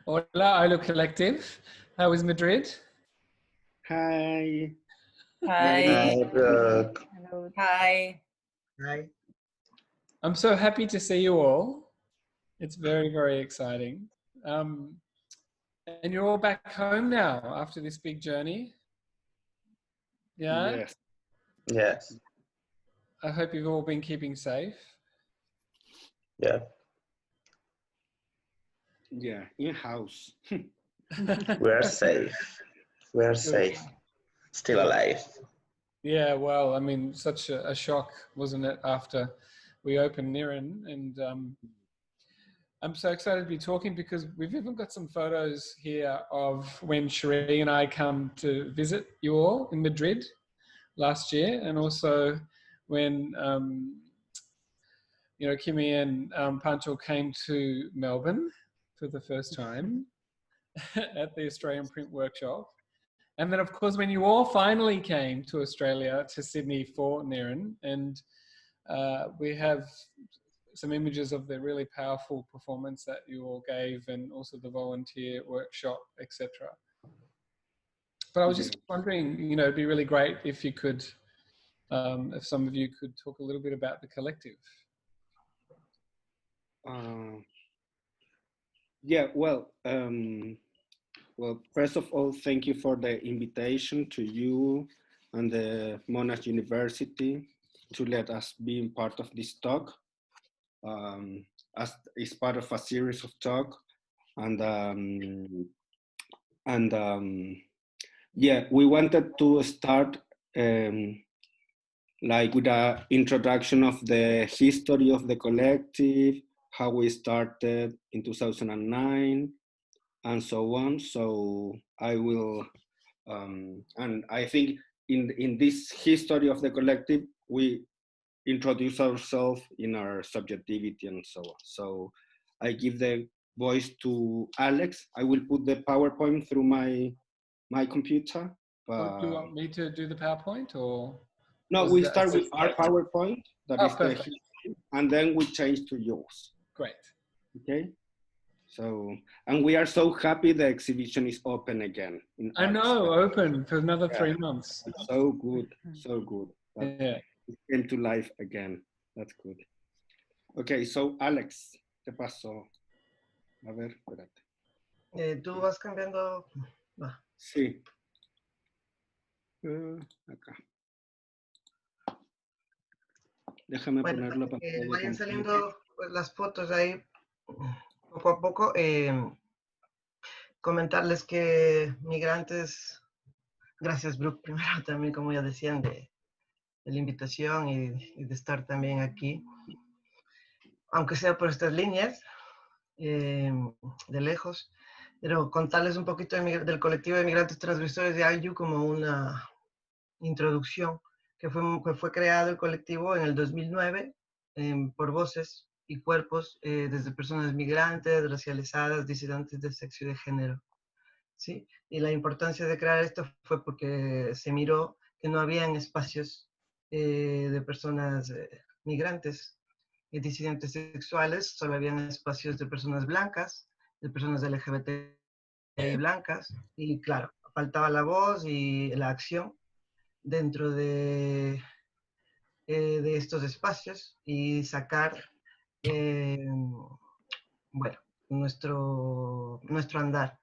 Hola, Ilo Collective. How is Madrid? Hi. Hi. Hi, Brooke. Hello. Hi. Hi. I'm so happy to see you all. It's very, very exciting. And you're all back home now after this big journey. Yeah? Yes. Yes. I hope you've all been keeping safe. Yeah. Yeah. In house. We're safe. We're safe. Still alive. Yeah, well, I mean, such a shock, wasn't it, after we opened Niren? And I'm so excited to be talking because we've even got some photos here of when Cherie and I come to visit you all in Madrid last year, and also when Kimi and Pancho came to Melbourne for the first time at the Australian Print Workshop. And then, of course, when you all finally came to Australia, to Sydney for Niren, and we have some images of the really powerful performance that you all gave, and also the volunteer workshop, etc. But I was just wondering, it'd be really great if you could, if some of you could talk a little bit about the collective. Yeah. Well. Well, first of all, thank you for the invitation to you and the Monash University to let us be part of this talk. As it's part of a series of talk, and yeah, we wanted to start like with an introduction of the history of the collective, how we started in 2009, and so on. So I will, and I think in this history of the collective, we introduce ourselves in our subjectivity and so on. So I give the voice to Alex. I will put the PowerPoint through my computer. Do you want me to do the PowerPoint, or? No, we start with our PowerPoint, that is the history, and then we change to yours. Great. Okay. So, and we are so happy the exhibition is open again. I know, open for another 3 months. So good, so good. Yeah. It came to life again. That's good. Okay, so Alex, ¿qué pasó? A ver, espérate. ¿Tú vas cambiando? Va. Sí. Acá. Déjame ponerlo para que vayan saliendo pues, las fotos ahí poco a poco. Comentarles que migrantes, gracias Brooke primero también, como ya decían, de la invitación y de estar también aquí, aunque sea por estas líneas, de lejos, pero contarles un poquito del colectivo de migrantes transgresores de AYU como una introducción, que fue creado el colectivo en el 2009 por voces y cuerpos desde personas migrantes, racializadas, disidentes de sexo y de género. ¿Sí? Y la importancia de crear esto fue porque se miró que no habían espacios de personas migrantes y disidentes sexuales, solo habían espacios de personas blancas, de personas LGBT blancas, y claro, faltaba la voz y la acción dentro de estos espacios y sacar, bueno, nuestro andar.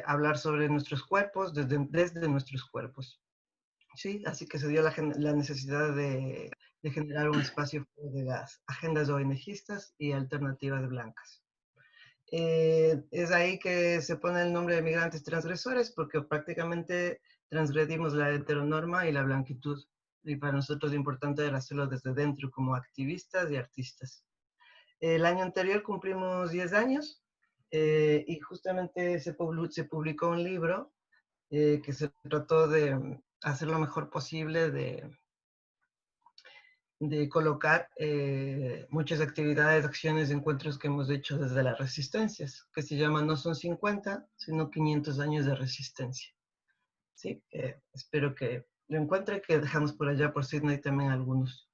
Hablar sobre nuestros cuerpos desde nuestros cuerpos. ¿Sí? Así que se dio la necesidad de generar un espacio de las agendas ONGistas y alternativas blancas. Es ahí que se pone el nombre de migrantes transgresores porque prácticamente transgredimos la heteronorma y la blanquitud. Y para nosotros lo importante era hacerlo desde dentro como activistas y artistas. El año anterior cumplimos 10 años y justamente se publicó un libro que se trató de hacer lo mejor posible de colocar muchas actividades, acciones, encuentros que hemos hecho desde las resistencias, que se llama No son 50, sino 500 años de resistencia. Sí, espero que lo encuentre, que dejamos por allá por Sydney también algunos.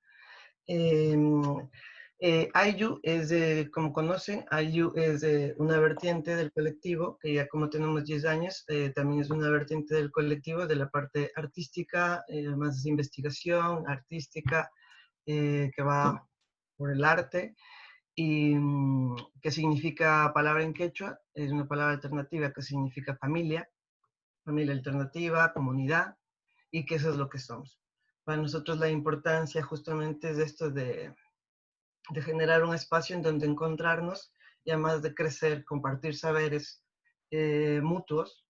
IU es, como conocen, IU es una vertiente del colectivo, que ya como tenemos 10 años, también es una vertiente del colectivo de la parte artística, más de investigación artística, que va por el arte, y que significa palabra en quechua, es una palabra alternativa que significa familia, familia alternativa, comunidad, y que eso es lo que somos. Para nosotros la importancia justamente es esto de generar un espacio en donde encontrarnos y además de crecer, compartir saberes mutuos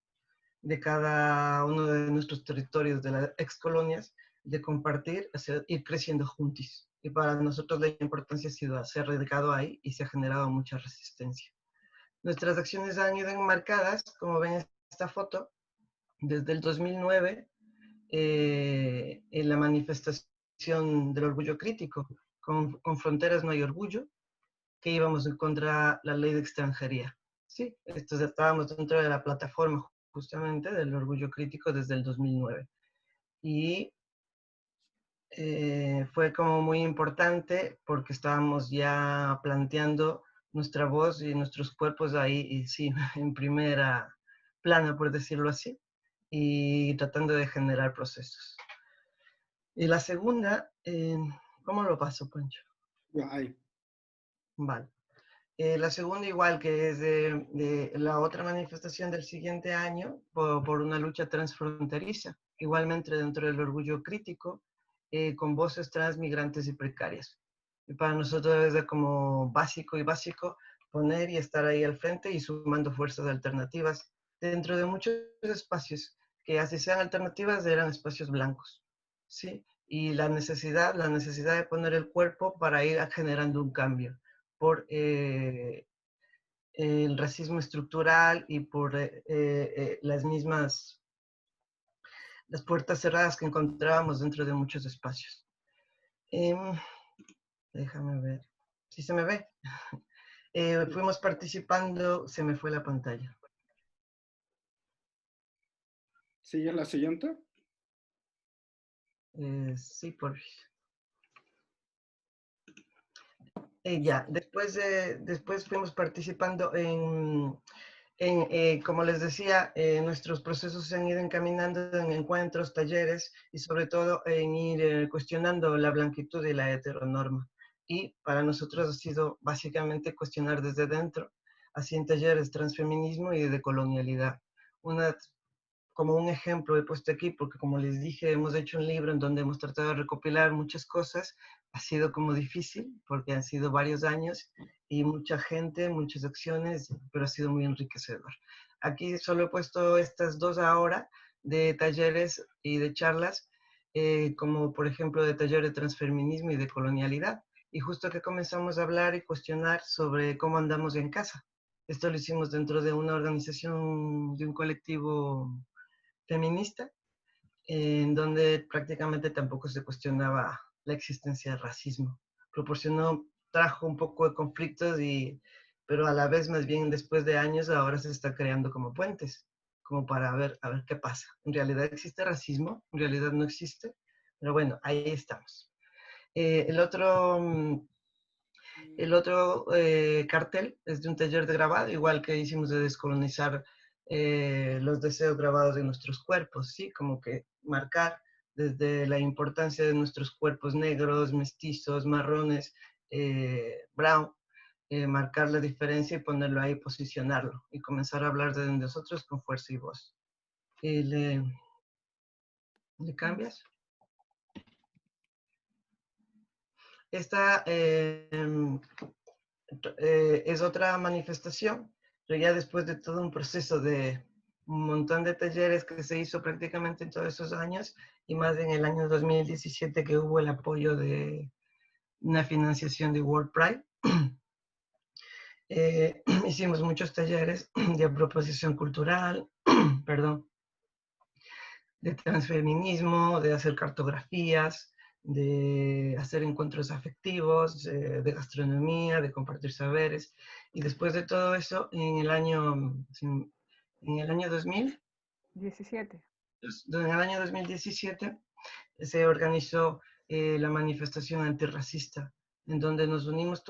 de cada uno de nuestros territorios, de las excolonias, de compartir, ir creciendo juntos. Y para nosotros la importancia ha sido, se ha radicado ahí y se ha generado mucha resistencia. Nuestras acciones han ido enmarcadas, como ven en esta foto, desde el 2009, en la manifestación del orgullo crítico. Con Fronteras No hay Orgullo, que íbamos en contra la ley de extranjería. Sí, estábamos dentro de la plataforma justamente del orgullo crítico desde el 2009. Y fue como muy importante porque estábamos ya planteando nuestra voz y nuestros cuerpos ahí, y sí, en primera plana, por decirlo así, y tratando de generar procesos. Y la segunda, ¿cómo lo paso, Pancho? Ya, ahí. Vale. La segunda, igual que es de la otra manifestación del siguiente año, por una lucha transfronteriza, igualmente dentro del orgullo crítico, con voces trans, migrantes y precarias. Y para nosotros es como básico y básico poner y estar ahí al frente y sumando fuerzas alternativas dentro de muchos espacios que, así sean alternativas, eran espacios blancos, ¿sí? Y la necesidad de poner el cuerpo para ir generando un cambio por el racismo estructural y por las mismas, las puertas cerradas que encontrábamos dentro de muchos espacios. Déjame ver si se me ve. Fuimos participando, se me fue la pantalla. ¿Sigue la siguiente? Sí, por favor. Ya, después fuimos participando en como les decía, nuestros procesos se han ido encaminando en encuentros, talleres y sobre todo en ir cuestionando la blanquitud y la heteronorma. Y para nosotros ha sido básicamente cuestionar desde dentro, así en talleres transfeminismo y de colonialidad. Como un ejemplo he puesto aquí, porque como les dije, hemos hecho un libro en donde hemos tratado de recopilar muchas cosas. Ha sido como difícil, porque han sido varios años y mucha gente, muchas acciones, pero ha sido muy enriquecedor. Aquí solo he puesto estas dos ahora de talleres y de charlas, como por ejemplo de taller de transfeminismo y de colonialidad. Y justo que comenzamos a hablar y cuestionar sobre cómo andamos en casa. Esto lo hicimos dentro de una organización, de un colectivo feminista, en donde prácticamente tampoco se cuestionaba la existencia del racismo. Trajo un poco de conflictos, pero a la vez, más bien después de años, ahora se está creando como puentes, como para ver, a ver qué pasa. ¿En realidad existe racismo? ¿En realidad no existe? Pero bueno, ahí estamos. El otro cartel es de un taller de grabado, igual que hicimos de descolonizar los deseos grabados de nuestros cuerpos, ¿sí? Como que marcar desde la importancia de nuestros cuerpos negros, mestizos, marrones, brown, marcar la diferencia y ponerlo ahí, posicionarlo y comenzar a hablar de nosotros con fuerza y voz. ¿Le cambias? Esta es otra manifestación, pero ya después de todo un proceso de un montón de talleres que se hizo prácticamente en todos esos años, y más en el año 2017 que hubo el apoyo de una financiación de World Pride. Hicimos muchos talleres de apropiación cultural, perdón, de transfeminismo, de hacer cartografías, de hacer encuentros afectivos, de gastronomía, de compartir saberes. Y después de todo eso, en el año 2000, 17. en el año 2017 se organizó la manifestación antirracista en donde nos unimos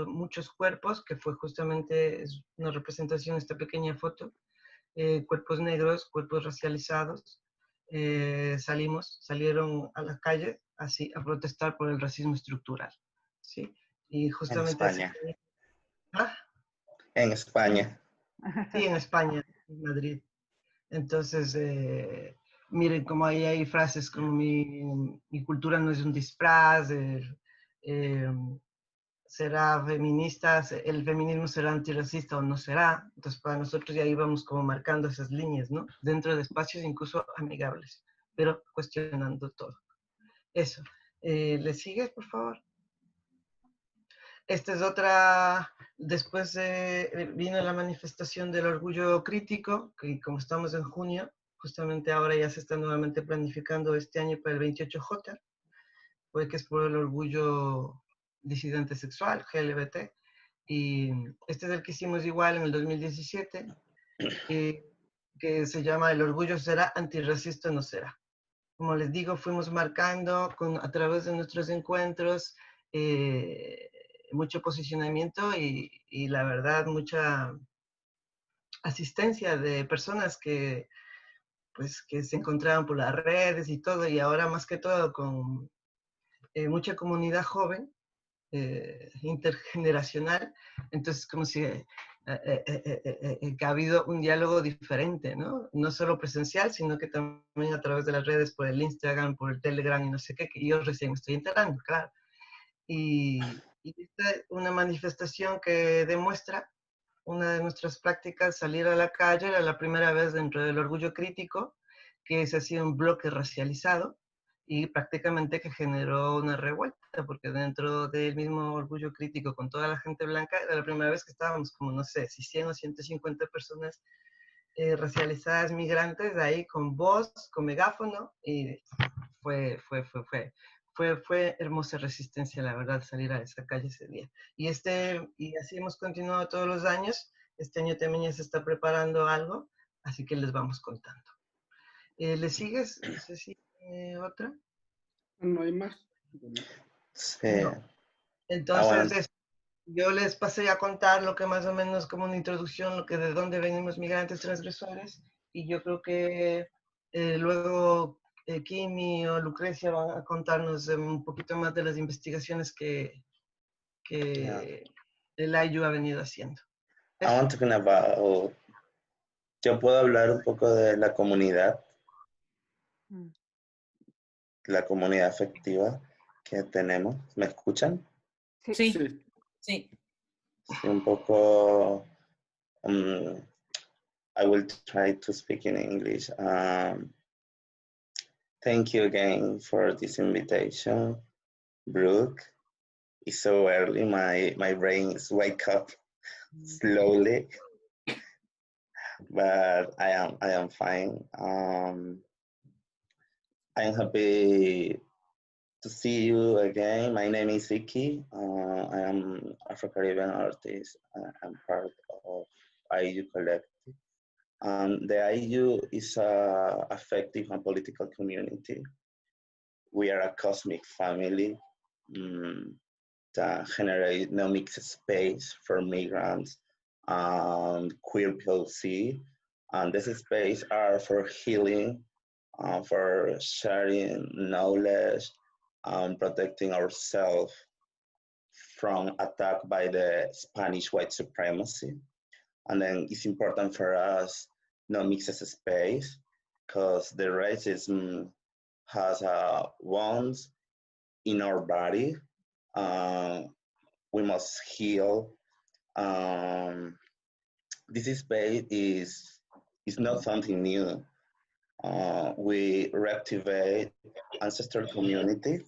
muchos cuerpos, que fue justamente una representación de esta pequeña foto, cuerpos negros, cuerpos racializados, salieron a la calle así a protestar por el racismo estructural, ¿sí? Y En justamente así. España. ¿Ah? En España. Sí, en España, en Madrid. Entonces, miren cómo ahí hay frases como mi cultura no es un disfraz, eh, será feminista, el feminismo será antirracista o no será. Entonces, para nosotros ya íbamos como marcando esas líneas, ¿no? Dentro de espacios incluso amigables, pero cuestionando todo. Eso. ¿Le sigues, por favor? Esta es otra, después vino la manifestación del orgullo crítico, que como estamos en junio, justamente ahora ya se está nuevamente planificando este año para el 28J, pues que es por el orgullo disidente sexual, GLBT, y este es el que hicimos igual en el 2017, que se llama El orgullo será, antirracista no será. Como les digo, fuimos marcando a través de nuestros encuentros mucho posicionamiento y la verdad mucha asistencia de personas pues, que se encontraban por las redes y todo, y ahora más que todo con mucha comunidad joven, intergeneracional, entonces como si que ha habido un diálogo diferente, ¿no? No solo presencial, sino que también a través de las redes, por el Instagram, por el Telegram y no sé qué, que yo recién me estoy enterando, claro. Y esta es una manifestación que demuestra una de nuestras prácticas, salir a la calle, era la primera vez dentro del orgullo crítico que se hacía un bloque racializado y prácticamente que generó una revuelta, porque dentro del mismo orgullo crítico con toda la gente blanca, era la primera vez que estábamos como, no sé, si 100 o 150 personas racializadas migrantes ahí con voz, con megáfono, y fue hermosa resistencia, la verdad, salir a esa calle ese día. Y así hemos continuado todos los años. Este año también ya se está preparando algo, así que les vamos contando. ¿Le sigues, Ceci, otra? No hay más. Sí. No. Entonces, yo les pasé a contar lo que más o menos como una introducción, lo que de dónde venimos migrantes transgresores, y yo creo que luego Kimi o Lucrecia van a contarnos un poquito más de las investigaciones que Yeah. el AYU ha venido haciendo. I want to talk about, yo puedo hablar un poco de la comunidad afectiva que tenemos. ¿Me escuchan? Sí. Sí. Sí. Sí, un poco, I will try to speak in English. Thank you again for this invitation, Brooke. It's so early, my brain is wake up slowly, but I am fine. I am happy to see you again. My name is Vicky. I am Afro-Caribbean artist. I'm part of IU Collective. The IU is a affective and political community. We are a cosmic family that generate no mixed space for migrants and queer POC. And this space are for healing, for sharing knowledge, protecting ourselves from attack by the Spanish white supremacy. And then it's important for us not mix as space because the racism has wounds in our body. We must heal. This space is not something new. We reactivate ancestral community,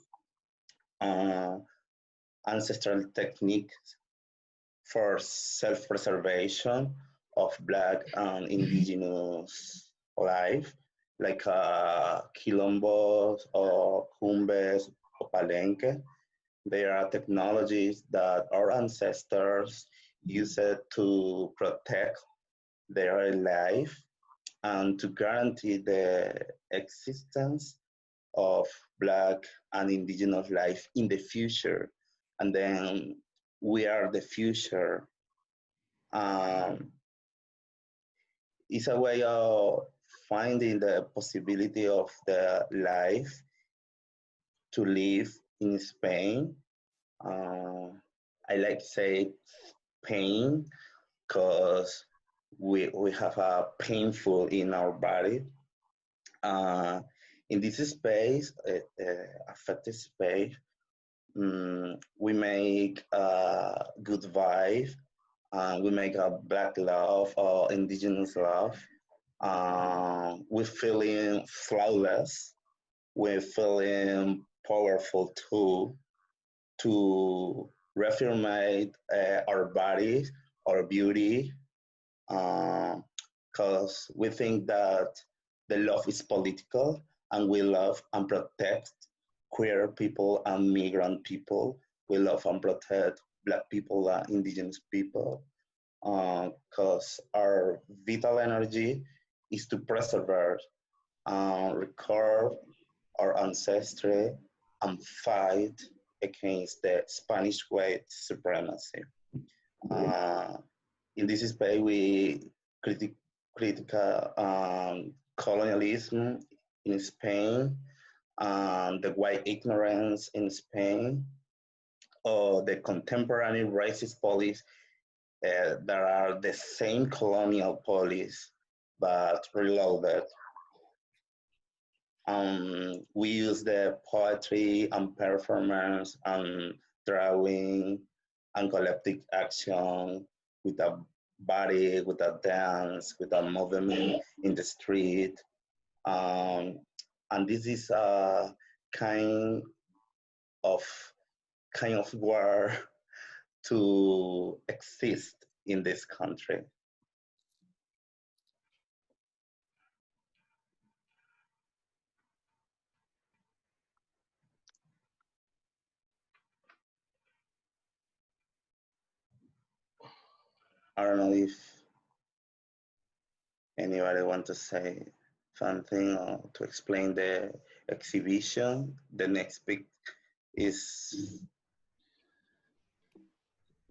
ancestral techniques for self-preservation of Black and Indigenous life, like quilombos or cumbes or palenque. They are technologies that our ancestors used to protect their life and to guarantee the existence of Black and Indigenous life in the future. and then we are the future. Um, it's a way of finding the possibility of the life to live in Spain. I like to say pain because we have a painful in our body. In this space, affected space, we make a good vibe. We make a black love or indigenous love. We're feeling flawless. We're feeling powerful too to reaffirm our bodies, our beauty, because we think that the love is political and we love and protect queer people and migrant people. We love and protect Black people and Indigenous people because our vital energy is to preserve, record our ancestry, and fight against the Spanish white supremacy. In this space, we critical colonialism in Spain, the white ignorance in Spain, or the contemporary racist police that are the same colonial police but reloaded. We use the poetry and performance and drawing and collective action with a body, with a dance, with a movement in the street. And this is a kind of war to exist in this country. I don't know if anybody want to say something or to explain the exhibition. The next pic is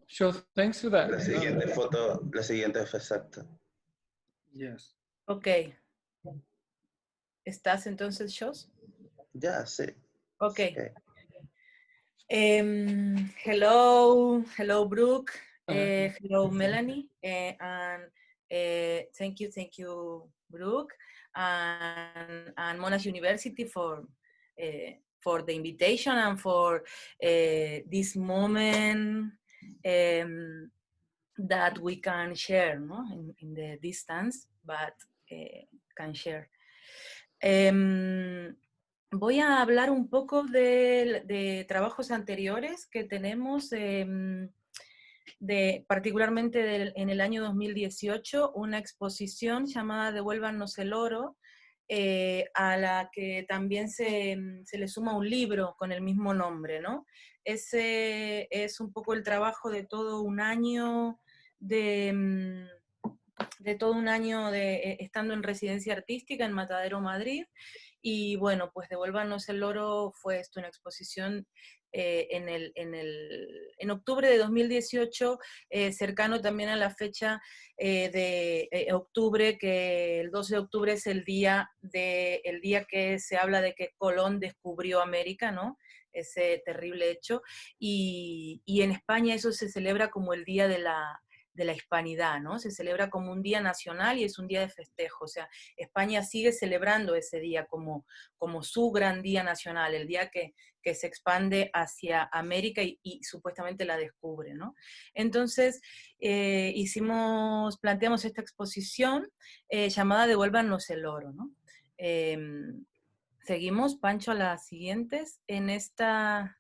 Sure, thanks for that. la siguiente foto, la siguiente fue exacta. Yes. Ok. ¿Estás entonces, Shows? Ya, sí. Ok. Okay. Hello, Brooke. Hello, Hi. Melanie. And thank you, Brooke, and Monash University for the invitation and for this moment that we can share, no? in the distance, but can share. Voy a hablar un poco de trabajos anteriores que tenemos, particularmente en el año 2018, una exposición llamada Devuélvanos el oro, a la que también se le suma un libro con el mismo nombre, ¿no? Ese es un poco el trabajo de todo un año estando en residencia artística en Matadero, Madrid. Y bueno, pues Devuélvanos el oro fue esto, una exposición en octubre de 2018, cercano también a la fecha de octubre, que el 12 de octubre es el día que se habla de que Colón descubrió América, ¿no? Ese terrible hecho. Y en España eso se celebra como el Día de la Hispanidad, ¿no? Se celebra como un día nacional y es un día de festejo. O sea, España sigue celebrando ese día como su gran día nacional, el día que se expande hacia América y supuestamente la descubre, ¿no? Entonces, planteamos esta exposición llamada Devuélvanos el oro, ¿no? Seguimos, Pancho, a las siguientes. En esta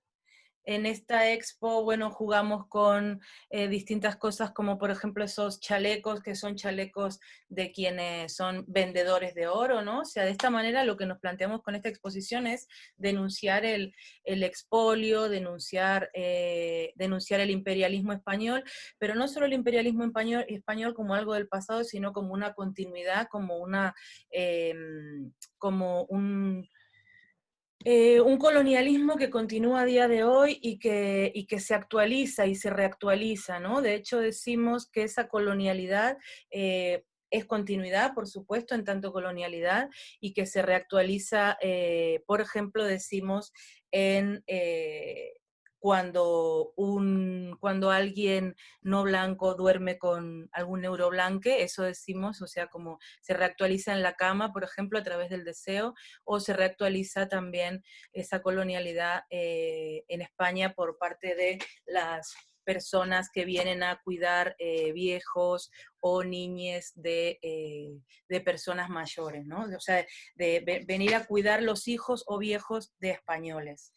expo, bueno, jugamos con distintas cosas como, por ejemplo, esos chalecos, que son chalecos de quienes son vendedores de oro, ¿no? O sea, de esta manera lo que nos planteamos con esta exposición es denunciar el expolio, denunciar el imperialismo español, pero no solo el imperialismo español como algo del pasado, sino como una continuidad, como Un colonialismo que continúa a día de hoy y que se actualiza y se reactualiza, ¿no? De hecho, decimos que esa colonialidad es continuidad, por supuesto, en tanto colonialidad, y que se reactualiza, por ejemplo, decimos en... cuando alguien no blanco duerme con algún neuroblanque, eso decimos, o sea, como se reactualiza en la cama, por ejemplo, a través del deseo, o se reactualiza también esa colonialidad en España por parte de las personas que vienen a cuidar viejos o niñes de personas mayores, ¿no? O sea, de venir a cuidar los hijos o viejos de españoles.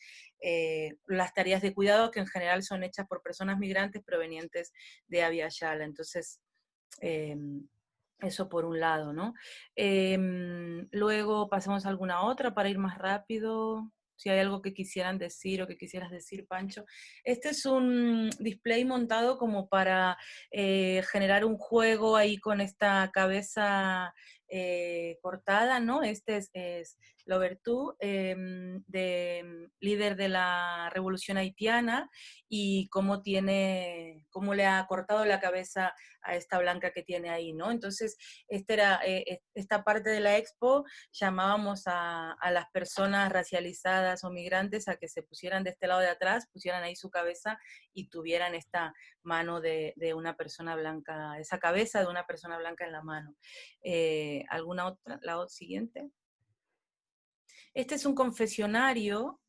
Las tareas de cuidado que en general son hechas por personas migrantes provenientes de Abya Yala. Entonces, eso por un lado, ¿no? Luego pasemos a alguna otra para ir más rápido. Si hay algo que quisieran decir o que quisieras decir, Pancho. Este es un display montado como para generar un juego ahí con esta cabeza cortada, ¿no? Este es Louverture, líder de la revolución haitiana, y cómo le ha cortado la cabeza a esta blanca que tiene ahí, ¿no? Entonces, esta parte de la expo llamábamos a las personas racializadas o migrantes a que se pusieran de este lado de atrás, pusieran ahí su cabeza y tuvieran esta mano de una persona blanca, esa cabeza de una persona blanca en la mano. ¿Alguna otra? La siguiente. Este es un confesionario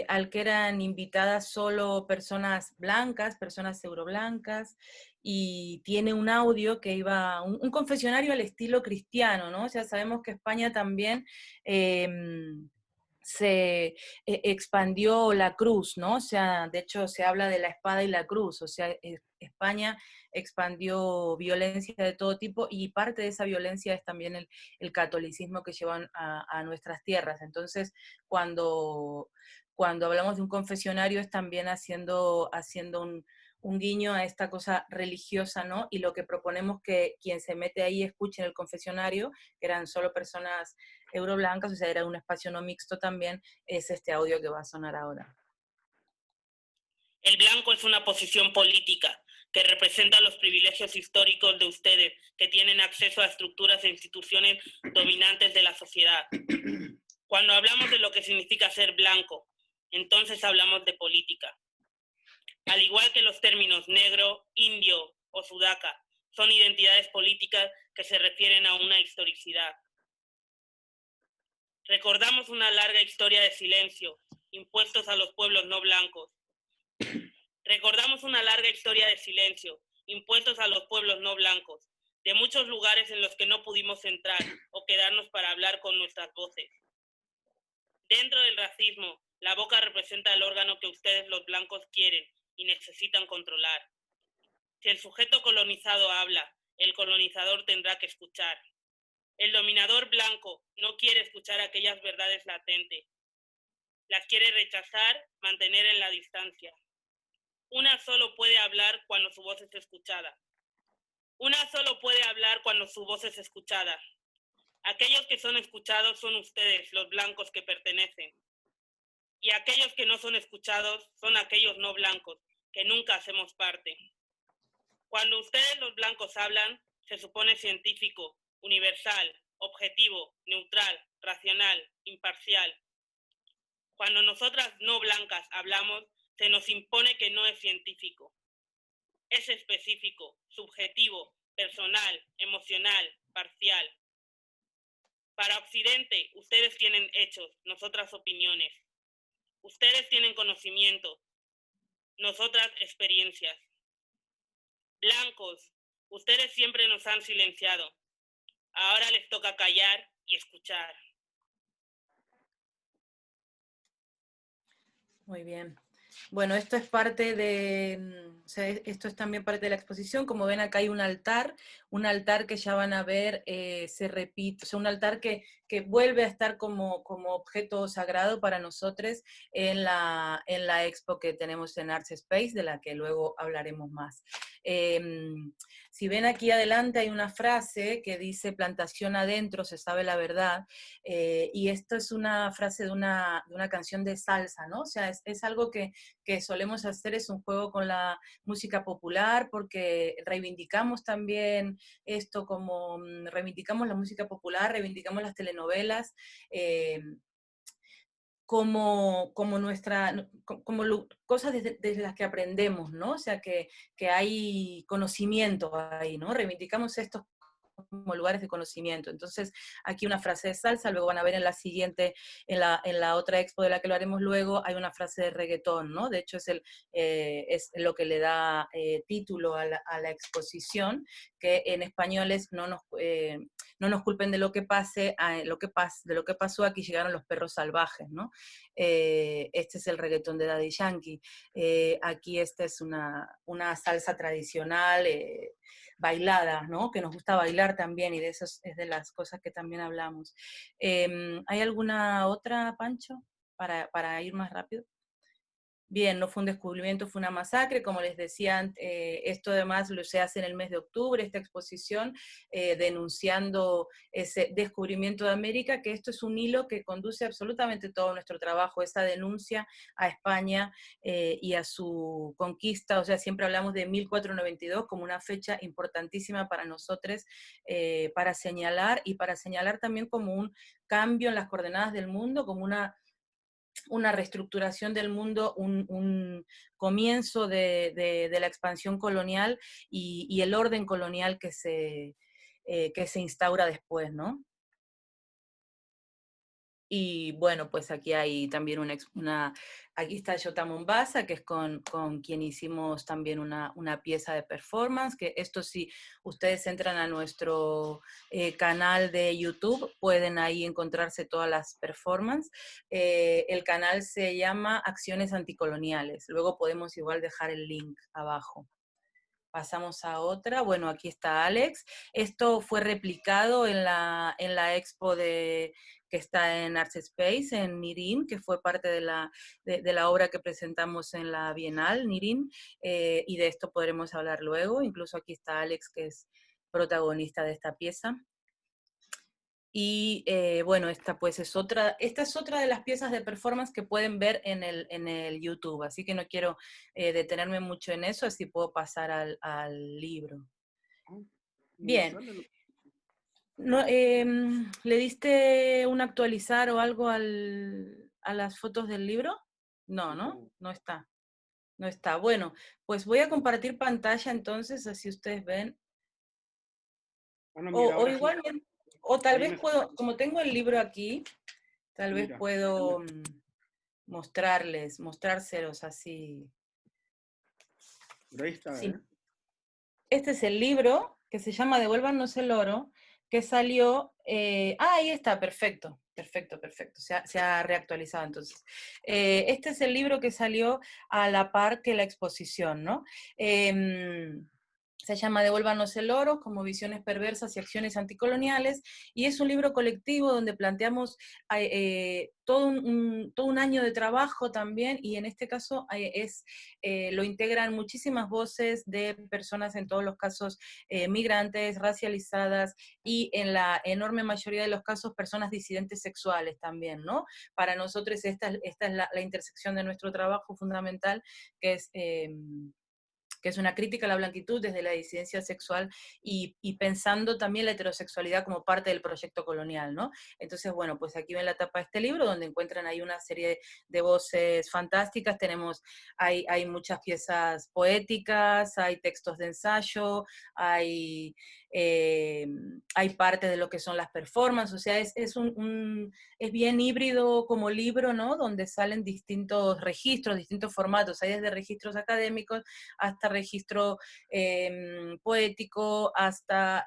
al que eran invitadas solo personas blancas, personas euroblancas, y tiene un audio que iba, un confesionario al estilo cristiano, ¿no? O sea, sabemos que España también se expandió la cruz, ¿no? O sea, de hecho se habla de la espada y la cruz, o sea, España expandió violencia de todo tipo y parte de esa violencia es también el catolicismo que llevan a nuestras tierras. Entonces, cuando hablamos de un confesionario es también haciendo un guiño a esta cosa religiosa, ¿no? Y lo que proponemos que quien se mete ahí escuche en el confesionario, que eran solo personas euroblancas, o sea, era un espacio no mixto también, es este audio que va a sonar ahora. El blanco es una posición política que representa los privilegios históricos de ustedes, que tienen acceso a estructuras e instituciones dominantes de la sociedad. Cuando hablamos de lo que significa ser blanco, entonces hablamos de política. Al igual que los términos negro, indio o sudaca, son identidades políticas que se refieren a una historicidad. Recordamos una larga historia de silencio impuestos a los pueblos no blancos. Recordamos una larga historia de silencio impuestos a los pueblos no blancos, de muchos lugares en los que no pudimos entrar o quedarnos para hablar con nuestras voces. Dentro del racismo, la boca representa el órgano que ustedes los blancos quieren y necesitan controlar. Si el sujeto colonizado habla, el colonizador tendrá que escuchar. El dominador blanco no quiere escuchar aquellas verdades latentes. Las quiere rechazar, mantener en la distancia. Una solo puede hablar cuando su voz es escuchada. Una solo puede hablar cuando su voz es escuchada. Aquellos que son escuchados son ustedes, los blancos que pertenecen. Y aquellos que no son escuchados son aquellos no blancos, que nunca hacemos parte. Cuando ustedes los blancos hablan, se supone científico, universal, objetivo, neutral, racional, imparcial. Cuando nosotras no blancas hablamos, se nos impone que no es científico. Es específico, subjetivo, personal, emocional, parcial. Para Occidente, ustedes tienen hechos, nosotras opiniones. Ustedes tienen conocimiento, nosotras experiencias. Blancos, ustedes siempre nos han silenciado. Ahora les toca callar y escuchar. Muy bien. Bueno, esto es parte o sea, esto es también parte de la exposición. Como ven, acá hay un altar que ya van a ver, se repite, o sea, un altar que vuelve a estar como objeto sagrado para nosotros en la expo que tenemos en Arts Space, de la que luego hablaremos más. Si ven aquí adelante hay una frase que dice plantación adentro, se sabe la verdad, y esto es una frase de una canción de salsa, ¿no? O sea, es algo que solemos hacer, es un juego con la música popular, porque reivindicamos también esto como, reivindicamos la música popular, reivindicamos las telenovelas, como cosas desde las que aprendemos, ¿no? O sea, que hay conocimiento ahí, ¿no? Reivindicamos estos como lugares de conocimiento. Entonces, aquí una frase de salsa, luego van a ver en la siguiente, en la otra expo de la que lo haremos luego, hay una frase de reggaetón, ¿no? De hecho, es lo que le da título a la exposición, que en español es no nos culpen de lo que pase, de lo que pasó, aquí llegaron los perros salvajes, ¿no? Este es el reggaetón de Daddy Yankee. Aquí esta es una salsa tradicional, bailada, ¿no? Que nos gusta bailar también, y de eso es de las cosas que también hablamos. ¿Hay alguna otra, Pancho, para ir más rápido? Bien, no fue un descubrimiento, fue una masacre, como les decía, esto además se hace en el mes de octubre, esta exposición, denunciando ese descubrimiento de América, que esto es un hilo que conduce absolutamente todo nuestro trabajo, esa denuncia a España y a su conquista. O sea, siempre hablamos de 1492 como una fecha importantísima para nosotros, para señalar, y para señalar también como un cambio en las coordenadas del mundo, como una reestructuración del mundo, un comienzo de la expansión colonial y el orden colonial que se instaura después, ¿no? Y bueno, pues aquí hay también aquí está Jota Mombasa, que es con quien hicimos también una pieza de performance, que esto si ustedes entran a nuestro canal de YouTube, pueden ahí encontrarse todas las performances. El canal se llama Acciones Anticoloniales, luego podemos igual dejar el link abajo. Pasamos a otra. Bueno, aquí está Alex. Esto fue replicado en la expo que está en Arts Space, en Nirín, que fue parte de la obra que presentamos en la Bienal, Nirín, y de esto podremos hablar luego. Incluso aquí está Alex, que es protagonista de esta pieza. Y bueno, esta es otra de las piezas de performance que pueden ver en el YouTube, así que no quiero detenerme mucho en eso, así puedo pasar al libro. Bien. No, ¿le diste un actualizar o algo a las fotos del libro? No, ¿no? No está. No está. Bueno, pues voy a compartir pantalla entonces, así ustedes ven. O igual, o tal vez puedo, como tengo el libro aquí, tal vez puedo mostrárselos así. Pero ahí está, Sí. Este es el libro que se llama Devuélvanos el oro, que salió, ahí está, perfecto. Se ha reactualizado entonces. Este es el libro que salió a la par que la exposición, ¿no? Se llama Devuélvanos el oro, como visiones perversas y acciones anticoloniales, y es un libro colectivo donde planteamos todo un año de trabajo también, y en este caso lo integran muchísimas voces de personas, en todos los casos migrantes, racializadas, y en la enorme mayoría de los casos personas disidentes sexuales también, ¿no? Para nosotros esta es la intersección de nuestro trabajo fundamental, que es una crítica a la blanquitud desde la disidencia sexual y pensando también la heterosexualidad como parte del proyecto colonial, ¿no? Entonces, bueno, pues aquí ven la tapa de este libro, donde encuentran ahí una serie de voces fantásticas, hay muchas piezas poéticas, hay textos de ensayo, hay parte de lo que son las performances, o sea, es bien híbrido como libro, ¿no? Donde salen distintos registros, distintos formatos, hay desde registros académicos hasta registro poético, hasta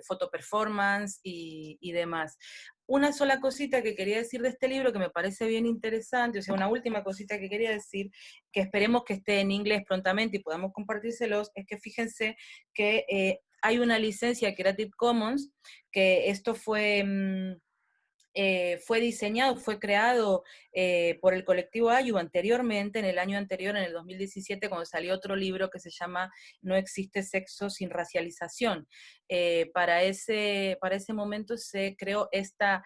fotoperformance y demás. Una sola cosita que quería decir de este libro que me parece bien interesante, o sea, una última cosita que quería decir, que esperemos que esté en inglés prontamente y podamos compartírselos, es que fíjense que hay una licencia Creative Commons, que esto fue fue diseñado, fue creado por el colectivo Ayu anteriormente, en el año anterior, en el 2017, cuando salió otro libro que se llama No existe sexo sin racialización. Para ese momento se creó esta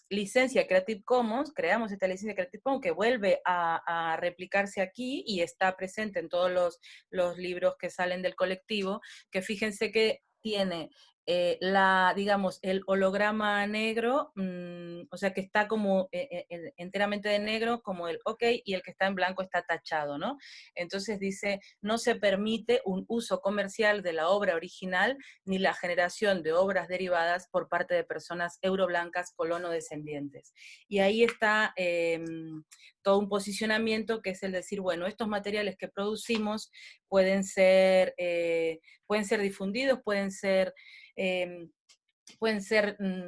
licencia Creative Commons, creamos esta licencia Creative Commons que vuelve a replicarse aquí y está presente en todos los libros que salen del colectivo, que fíjense que tiene digamos, el holograma negro, o sea, que está como enteramente de negro, como el OK, y el que está en blanco está tachado, ¿no? Entonces dice, no se permite un uso comercial de la obra original ni la generación de obras derivadas por parte de personas euroblancas colono-descendientes. Y ahí está todo un posicionamiento que es el decir, bueno, estos materiales que producimos pueden ser difundidos, pueden ser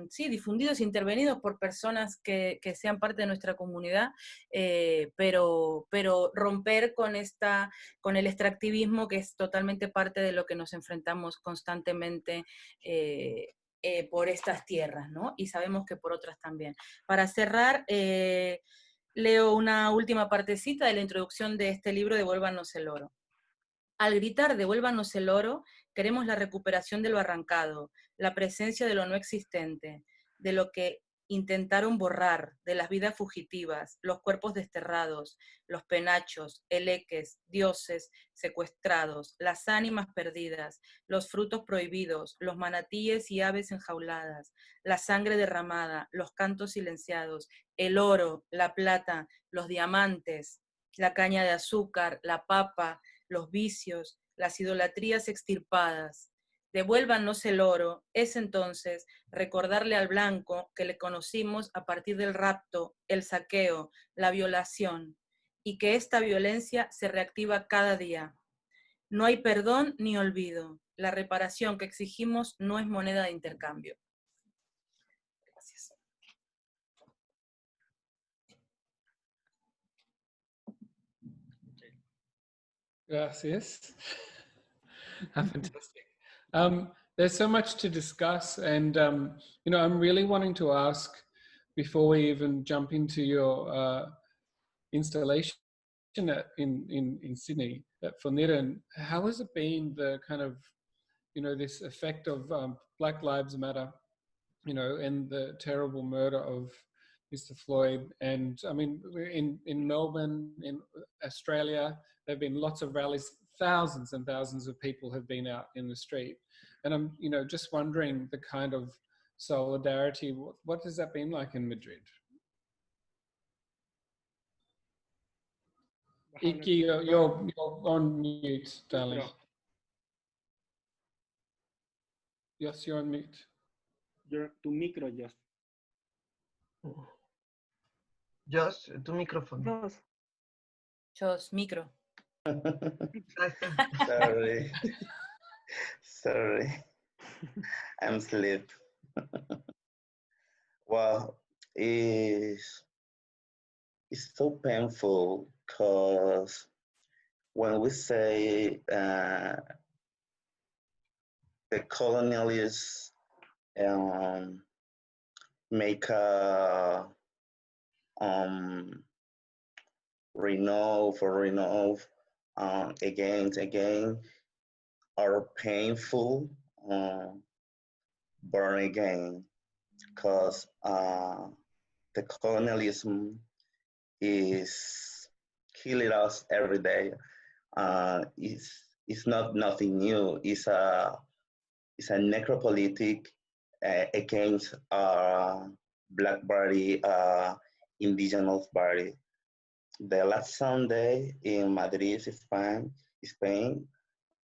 sí, difundidos, intervenidos por personas que sean parte de nuestra comunidad, pero romper con el extractivismo que es totalmente parte de lo que nos enfrentamos constantemente por estas tierras, ¿no? Y sabemos que por otras también. Para cerrar, leo una última partecita de la introducción de este libro, Devuélvanos el oro. Al gritar devuélvanos el oro, queremos la recuperación de lo arrancado, la presencia de lo no existente, de lo que intentaron borrar, de las vidas fugitivas, los cuerpos desterrados, los penachos, eleques, dioses secuestrados, las ánimas perdidas, los frutos prohibidos, los manatíes y aves enjauladas, la sangre derramada, los cantos silenciados, el oro, la plata, los diamantes, la caña de azúcar, la papa, los vicios, las idolatrías extirpadas. Devuélvanos el oro, es entonces recordarle al blanco que le conocimos a partir del rapto, el saqueo, la violación, y que esta violencia se reactiva cada día. No hay perdón ni olvido. La reparación que exigimos no es moneda de intercambio. Gracias. Gracias. Fantastic. There's so much to discuss, and you know, I'm really wanting to ask before we even jump into your installation in Sydney at Forniran, how has it been, the kind of, you know, this effect of Black Lives Matter, you know, and the terrible murder of Mr. Floyd? And I mean, in Melbourne, in Australia, there have been lots of rallies. Thousands and thousands of people have been out in the street. And I'm, you know, just wondering the kind of solidarity, what has that been like in Madrid? Iki, you're on mute, darling. Yes, you're on mute. Tu micro, Josh. Josh, tu micrófono. Josh, micro. Sorry, I'm asleep. Well, it's so painful because when we say the colonialists make a renove again and again, are painful, born again, because the colonialism is killing us every day. It's not nothing new. It's a necropolitic against Black body, indigenous body. The last Sunday in Madrid, Spain,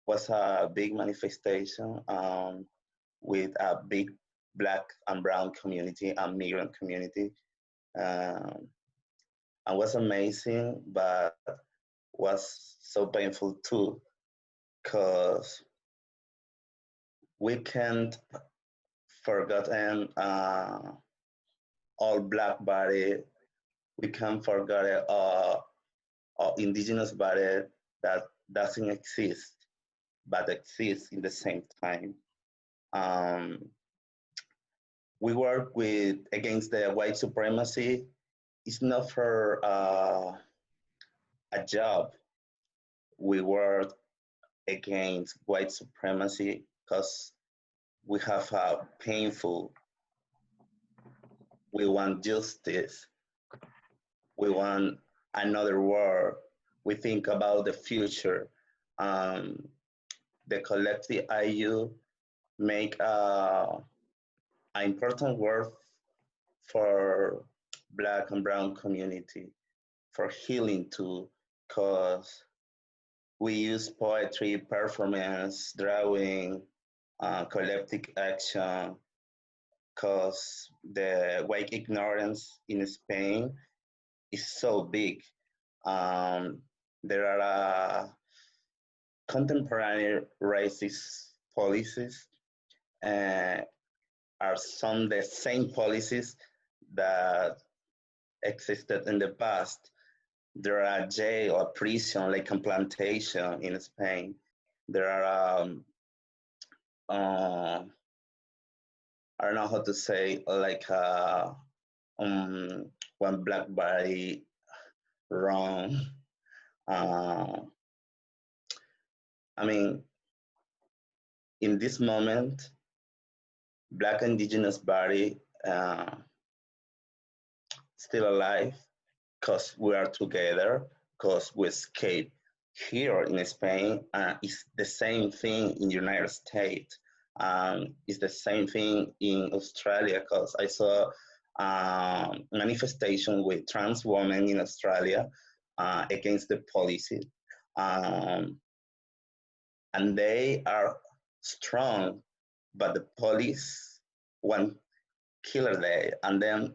was a big manifestation with a big Black and brown community and migrant community. And was amazing, but was so painful too, because we can't forget all Black body. We can't forget indigenous body that doesn't exist, but exists in the same time. we work with against the white supremacy. It's not for a job. We work against white supremacy because we have a painful. We want justice. We want another world. We think about the future. Um, the collective IU make an important work for Black and Brown community, for healing too, because we use poetry, performance, drawing, collective action, because the white ignorance in Spain is so big. Um, there are contemporary racist policies, uh, are some the same policies that existed in the past. There are jail or prison like a plantation in Spain. There are uh, I don't know how to say like one black body wrong. Uh, I mean, in this moment, Black indigenous body still alive because we are together, because we escape here in Spain. It's the same thing in the United States. It's the same thing in Australia because I saw manifestation with trans women in Australia against the policy. Um, and they are strong, but the police want killer day. And then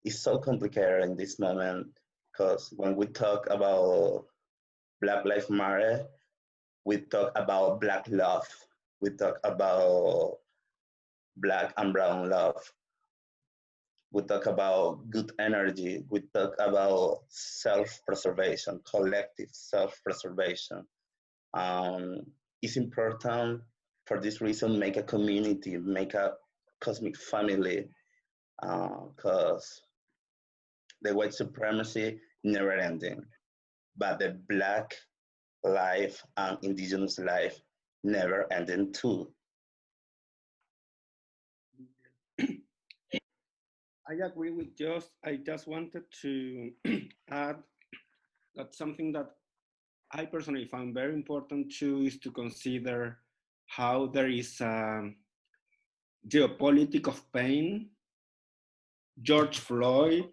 it's so complicated in this moment because when we talk about Black Lives Matter, we talk about Black love, we talk about Black and Brown love, we talk about good energy, we talk about self-preservation, collective self-preservation. Um, it's important for this reason, make a community, make a cosmic family, because the white supremacy never ending, but the Black life and indigenous life never ending too. I agree with I just wanted to add that something that I personally found very important too is to consider how there is a geopolitics of pain. George Floyd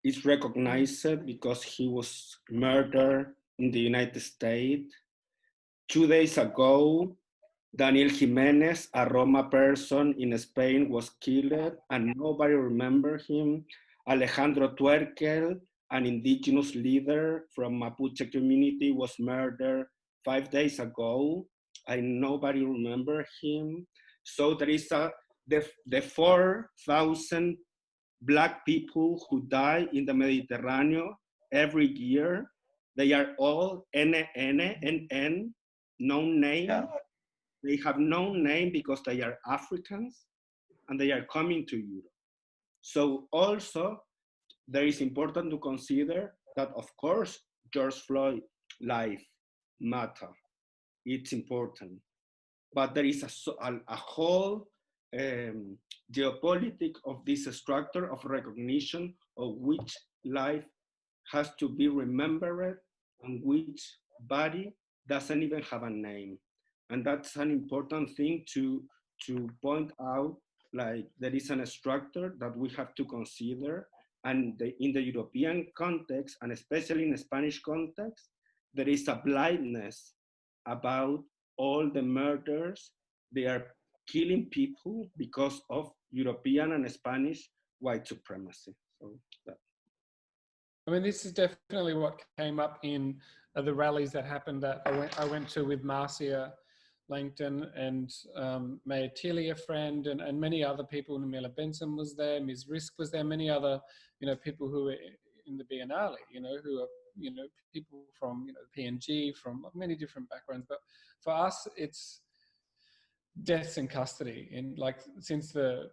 is recognized because he was murdered in the United States. 2 days ago, Daniel Jimenez, a Roma person in Spain, was killed and nobody remembers him. Alejandro Tuerquel, an indigenous leader from Mapuche community, was murdered 5 days ago and nobody remembers him. So there is the 4,000 Black people who die in the Mediterranean every year. They are all NNN, known name. Yeah. They have no name because they are Africans and they are coming to Europe. So also, there is important to consider that, of course, George Floyd life matter. It's important. But there is a whole geopolitics of this structure of recognition of which life has to be remembered and which body doesn't even have a name. And that's an important thing to point out, like there is a structure that we have to consider. And in the European context, and especially in the Spanish context, there is a blindness about all the murders. They are killing people because of European and Spanish white supremacy. So that. I mean, this is definitely what came up in the rallies that happened that I went to with Marcia Langton and Mayor Tilly, a friend, and many other people. Namila Benson was there, Ms. Risk was there, many other, people who were in the Biennale, who are, people from, PNG, from many different backgrounds. But for us, it's deaths in custody, in like since the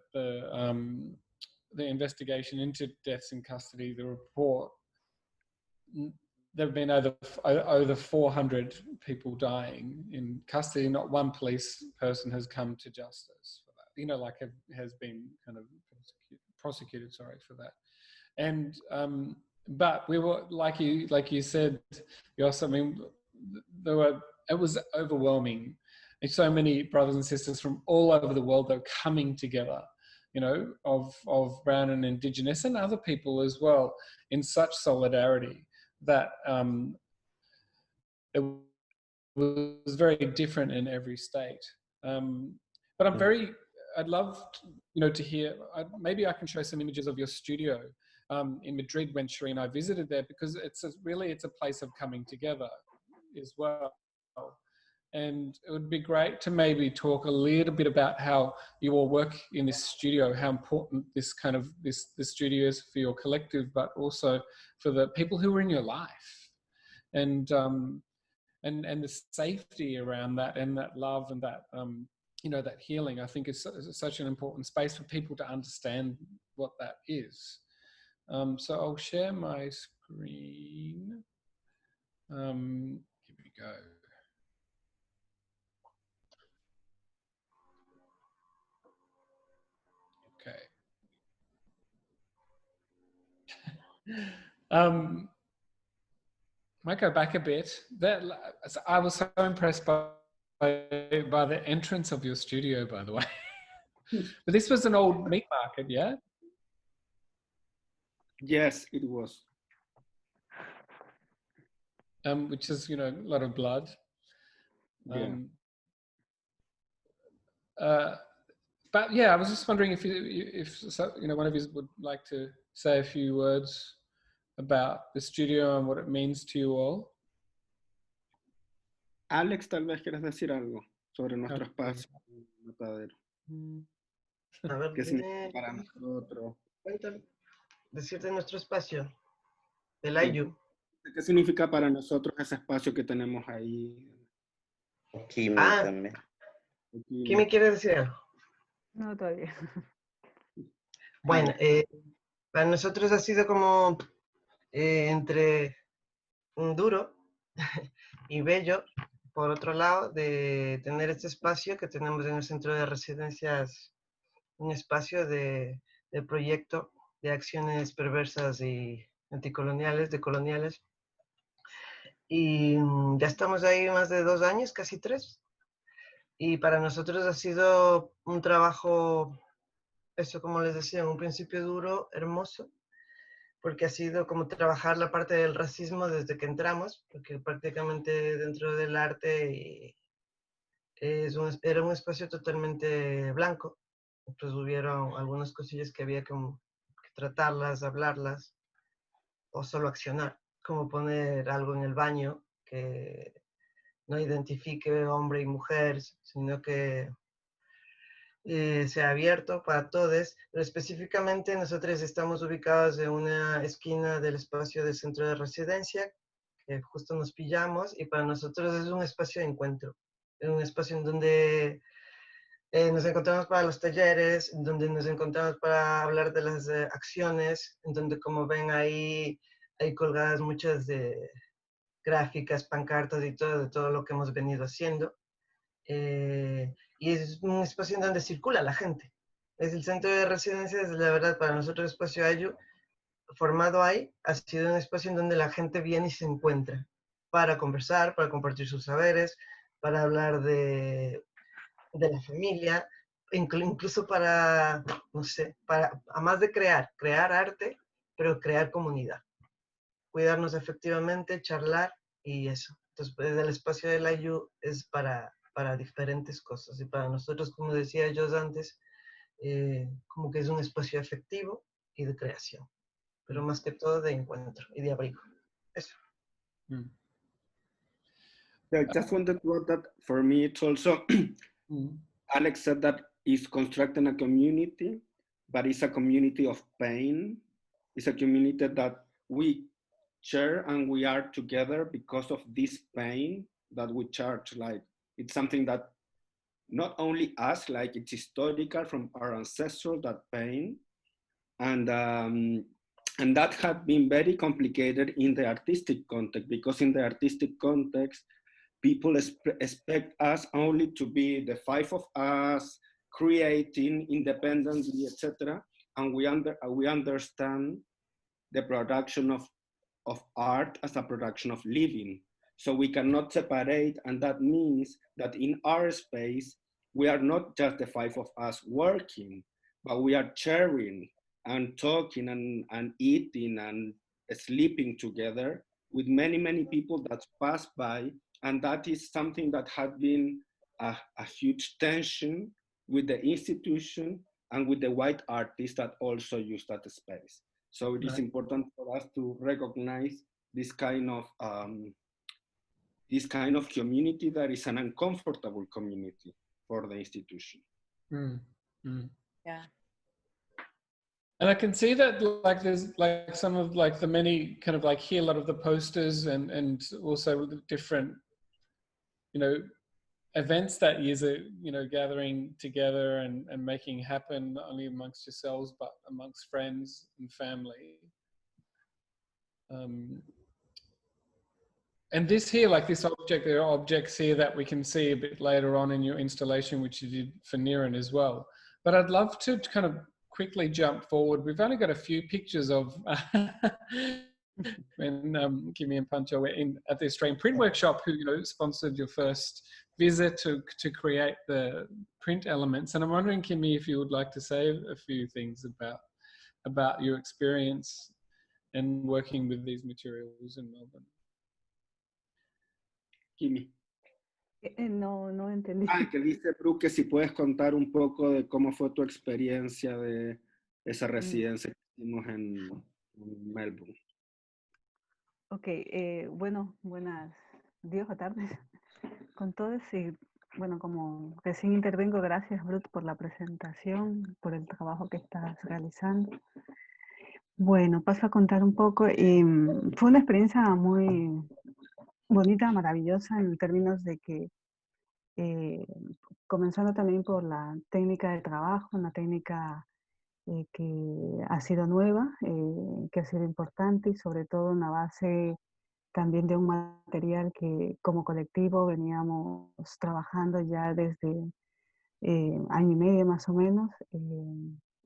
investigation into deaths in custody, the report, there have been over 400 people dying in custody. Not one police person has come to justice for that. You know, like has been kind of prosecuted. Sorry for that. And but we were like you said, Jos. I mean, it was overwhelming. And so many brothers and sisters from all over the world that were coming together, you know, of Brown and Indigenous and other people as well, in such solidarity that it was very different in every state. But I'd love, you know, to hear, maybe I can show some images of your studio in Madrid when Sheree and I visited there, because it's a place of coming together as well. And it would be great to maybe talk a little bit about how you all work in this studio, how important this studio is for your collective, but also for the people who are in your life, and the safety around that, and that love, and that you know, that healing. I think is such an important space for people to understand what that is. So I'll share my screen. Here we go. Okay. Might go back a bit. I was so impressed by the entrance of your studio, by the way. But this was an old meat market, yeah? Yes, it was. Which is, you know, a lot of blood. Yeah. But yeah, I was just wondering if you know, one of you would like to say a few words about the studio and what it means to you all. Alex, tal vez quieras decir algo sobre nuestro espacio, Matadero. A ver, ¿Qué significa para nosotros? Cuéntame, decirte nuestro espacio, del Ayu. ¿Qué significa para nosotros ese espacio que tenemos ahí? Kimi también. ¿Quién me quiere decir algo? No, todavía. Bueno, para nosotros ha sido como entre duro y bello, por otro lado, de tener este espacio que tenemos en el centro de residencias, un espacio de proyecto de acciones perversas y anticoloniales, decoloniales. Y ya estamos ahí más de 2 años, casi 3. Y para nosotros ha sido un trabajo, eso como les decía, en un principio duro, hermoso, porque ha sido como trabajar la parte del racismo desde que entramos, porque prácticamente dentro del arte era un espacio totalmente blanco. Entonces hubieron algunas cosillas que había que tratarlas, hablarlas, o solo accionar, como poner algo en el baño que no identifique hombre y mujer, sino que sea abierto para todos. Pero específicamente nosotros estamos ubicados en una esquina del espacio del centro de residencia, que justo nos pillamos, y para nosotros es un espacio de encuentro, es un espacio en donde nos encontramos para los talleres, en donde nos encontramos para hablar de las acciones, en donde, como ven ahí, hay colgadas muchas de gráficas, pancartas y todo, de todo lo que hemos venido haciendo. Y es un espacio en donde circula la gente. Es el centro de residencias, la verdad, para nosotros Espacio Ayu, formado ahí, ha sido un espacio en donde la gente viene y se encuentra para conversar, para compartir sus saberes, para hablar de la familia, incluso para, no sé, para, además de crear arte, pero crear comunidad. Cuidarnos efectivamente, charlar y eso. Entonces, pues, el espacio del Ayu es para diferentes cosas. Y para nosotros, como decía yo antes, como que es un espacio afectivo y de creación, pero más que todo de encuentro y de abrigo. Eso. I just wanted to add that for me, it's also, Alex said that it's constructing a community, but it's a community of pain. It's a community that we share and we are together because of this pain that we charge. Like, it's something that not only us, like it's historical from our ancestors, that pain, and that had been very complicated in the artistic context, because in the artistic context, people expect us only to be the five of us, creating independently, etc. And we understand the production of art as a production of living. So we cannot separate, and that means that in our space, we are not just the five of us working, but we are sharing and talking and eating and sleeping together with many, many people that pass by. And that is something that had been a huge tension with the institution and with the white artists that also use that space. So it is Right. important for us to recognize this kind of community that is an uncomfortable community for the institution. Mm. Mm. Yeah. And I can see that like there's like some of like the many kind of like here a lot of the posters and also the different, you know, events that years are, you know, gathering together and making happen not only amongst yourselves but amongst friends and family. And this here, like this object, there are objects here that we can see a bit later on in your installation, which you did for Niran as well. But I'd love to kind of quickly jump forward. We've only got a few pictures of when Kimi and Pancho were at the Australian Print Workshop, who, you know, sponsored your first visit to create the print elements. And I'm wondering, Kimi, if you would like to say a few things about your experience and working with these materials in Melbourne. Kimi. No entendí. Que dice Brooke que si puedes contar un poco de cómo fue tu experiencia de esa residencia que hicimos en Melbourne. Ok, bueno, buenas días o tardes con todos. Y bueno, como recién intervengo, gracias Ruth por la presentación, por el trabajo que estás realizando. Bueno, paso a contar un poco. Fue una experiencia muy bonita, maravillosa en términos de que, comenzando también por la técnica de trabajo, una técnica que ha sido nueva, que ha sido importante y sobre todo una base también de un material que como colectivo veníamos trabajando ya desde año y medio más o menos,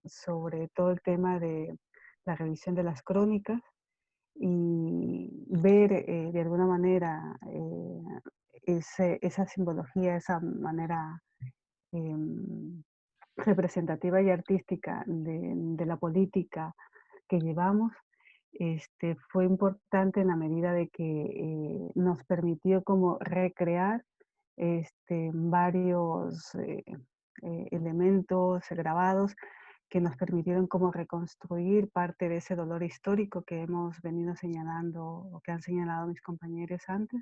sobre todo el tema de la revisión de las crónicas y ver de alguna manera esa simbología, esa manera representativa y artística de la política que llevamos, fue importante en la medida de que nos permitió como recrear varios elementos grabados que nos permitieron como reconstruir parte de ese dolor histórico que hemos venido señalando o que han señalado mis compañeros antes.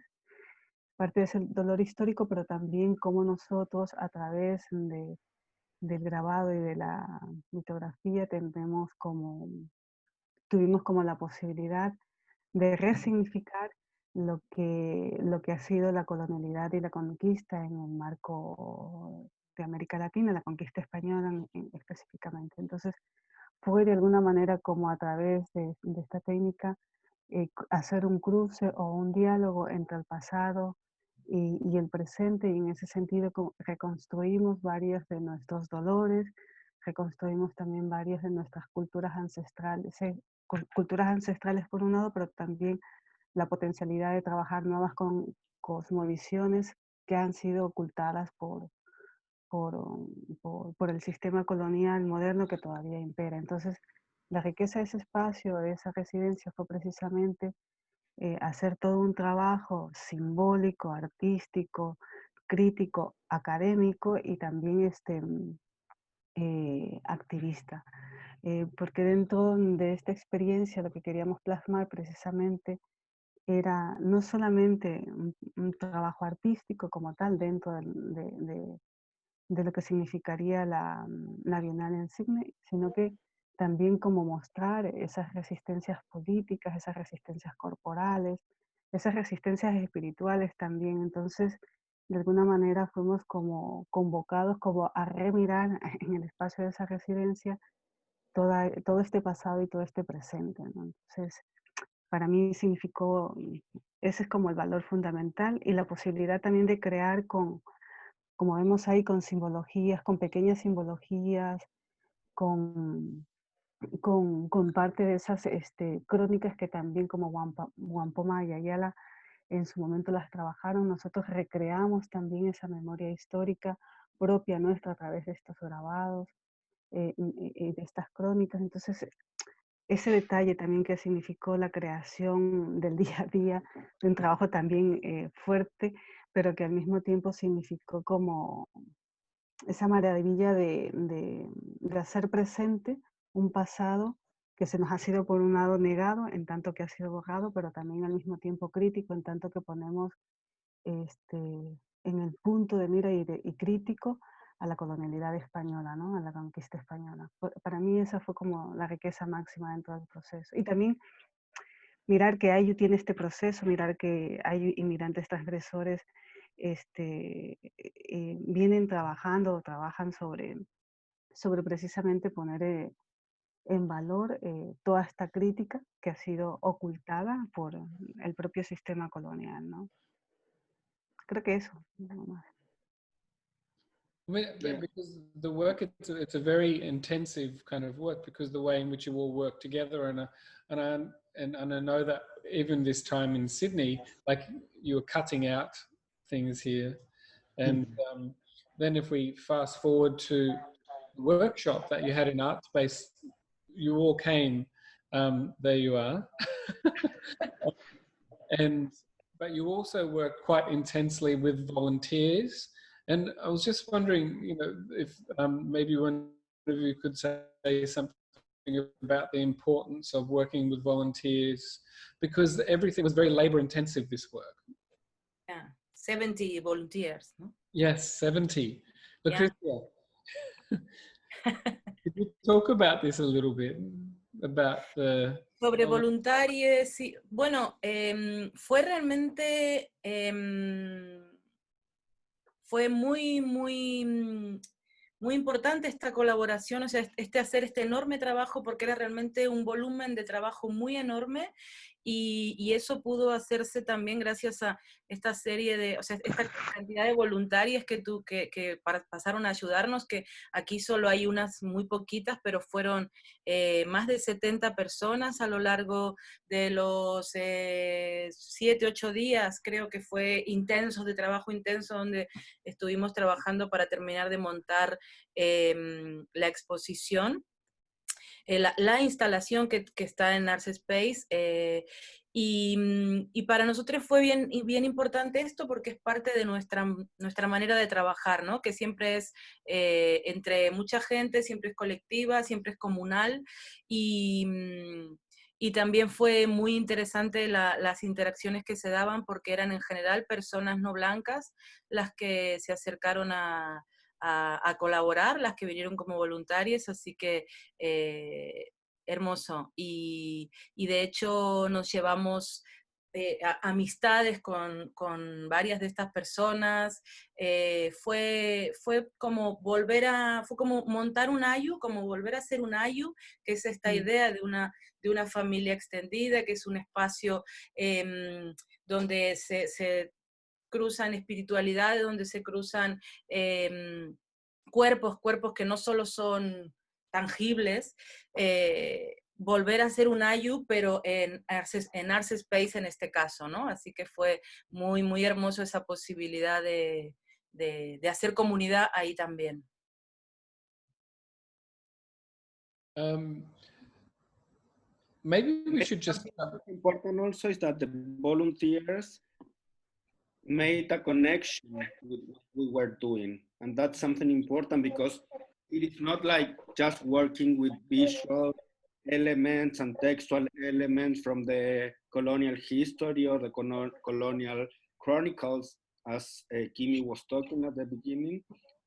Parte de ese dolor histórico, pero también cómo nosotros a través del grabado y de la litografía tuvimos como la posibilidad de resignificar lo que ha sido la colonialidad y la conquista en el marco de América Latina, la conquista española específicamente. Entonces, fue de alguna manera como a través de esta técnica hacer un cruce o un diálogo entre el pasado y el presente, y en ese sentido reconstruimos varios de nuestros dolores, reconstruimos también varias de nuestras culturas ancestrales por un lado, pero también la potencialidad de trabajar nuevas cosmovisiones que han sido ocultadas por el sistema colonial moderno que todavía impera. Entonces, la riqueza de ese espacio, de esa residencia, fue precisamente hacer todo un trabajo simbólico, artístico, crítico, académico y también activista. Porque dentro de esta experiencia lo que queríamos plasmar precisamente era no solamente un trabajo artístico como tal dentro de lo que significaría la Bienal en Sydney, sino que también como mostrar esas resistencias políticas, esas resistencias corporales, esas resistencias espirituales también. Entonces, de alguna manera fuimos como convocados como a remirar en el espacio de esa residencia todo este pasado y todo este presente, ¿no? Entonces, para mí significó, ese es como el valor fundamental y la posibilidad también de crear como vemos ahí, con simbologías, con pequeñas simbologías, con parte de esas crónicas que también como Wampoma y Ayala en su momento las trabajaron. Nosotros recreamos también esa memoria histórica propia nuestra a través de estos grabados y de estas crónicas. Entonces, ese detalle también que significó la creación del día a día, de un trabajo también fuerte, pero que al mismo tiempo significó como esa maravilla de hacer presente un pasado que se nos ha sido por un lado negado, en tanto que ha sido borrado, pero también al mismo tiempo crítico, en tanto que ponemos en el punto de mira y crítico a la colonialidad española, ¿no? A la conquista española. Para mí esa fue como la riqueza máxima dentro del proceso. Y también mirar que Ayu tiene este proceso, mirar que hay inmigrantes transgresores vienen trabajando o trabajan sobre precisamente poner en valor toda esta crítica que ha sido ocultada por el propio sistema colonial, ¿no? Creo que eso, no más. Because the work, it's a very intensive kind of work, because the way in which you all work together, and I know that even this time in Sydney, like you were cutting out things here, and then if we fast forward to the workshop that you had in Art Space, you all came. There you are, but you also work quite intensely with volunteers. And I was just wondering, if maybe one of you could say something about the importance of working with volunteers, because everything was very labor intensive, this work. Yeah, 70 volunteers, no? Yes, 70. Lucrecia, Yeah. could you talk about this a little bit? About the... Sobre voluntarios, sí. Bueno, fue realmente... fue muy, muy, muy importante esta colaboración, o sea, hacer este enorme trabajo, porque era realmente un volumen de trabajo muy enorme, y eso pudo hacerse también gracias a esta serie de, o sea, esta cantidad de voluntarias que pasaron a ayudarnos, que aquí solo hay unas muy poquitas, pero fueron más de 70 personas a lo largo de los 7, 8 días, creo que fue intenso, de trabajo intenso, donde estuvimos trabajando para terminar de montar la exposición. La instalación que está en Arts Space, y para nosotros fue bien importante esto, porque es parte de nuestra manera de trabajar, ¿no? Que siempre es entre mucha gente, siempre es colectiva, siempre es comunal, y también fue muy interesante las interacciones que se daban, porque eran en general personas no blancas las que se acercaron a colaborar, las que vinieron como voluntarias, así que hermoso. Y de hecho nos llevamos amistades con varias de estas personas. Fue como fue como montar un ayu, como volver a hacer un ayu, que es esta idea de una familia extendida, que es un espacio donde se cruzan espiritualidades, donde se cruzan cuerpos que no solo son tangibles, volver a hacer un ayu, pero en Arts Space en este caso, ¿no? Así que fue muy, muy hermoso esa posibilidad de hacer comunidad ahí también. Maybe we should just... What's important also is that the volunteers made a connection with what we were doing. And that's something important, because it is not like just working with visual elements and textual elements from the colonial history or the colonial chronicles, as Kimi was talking at the beginning,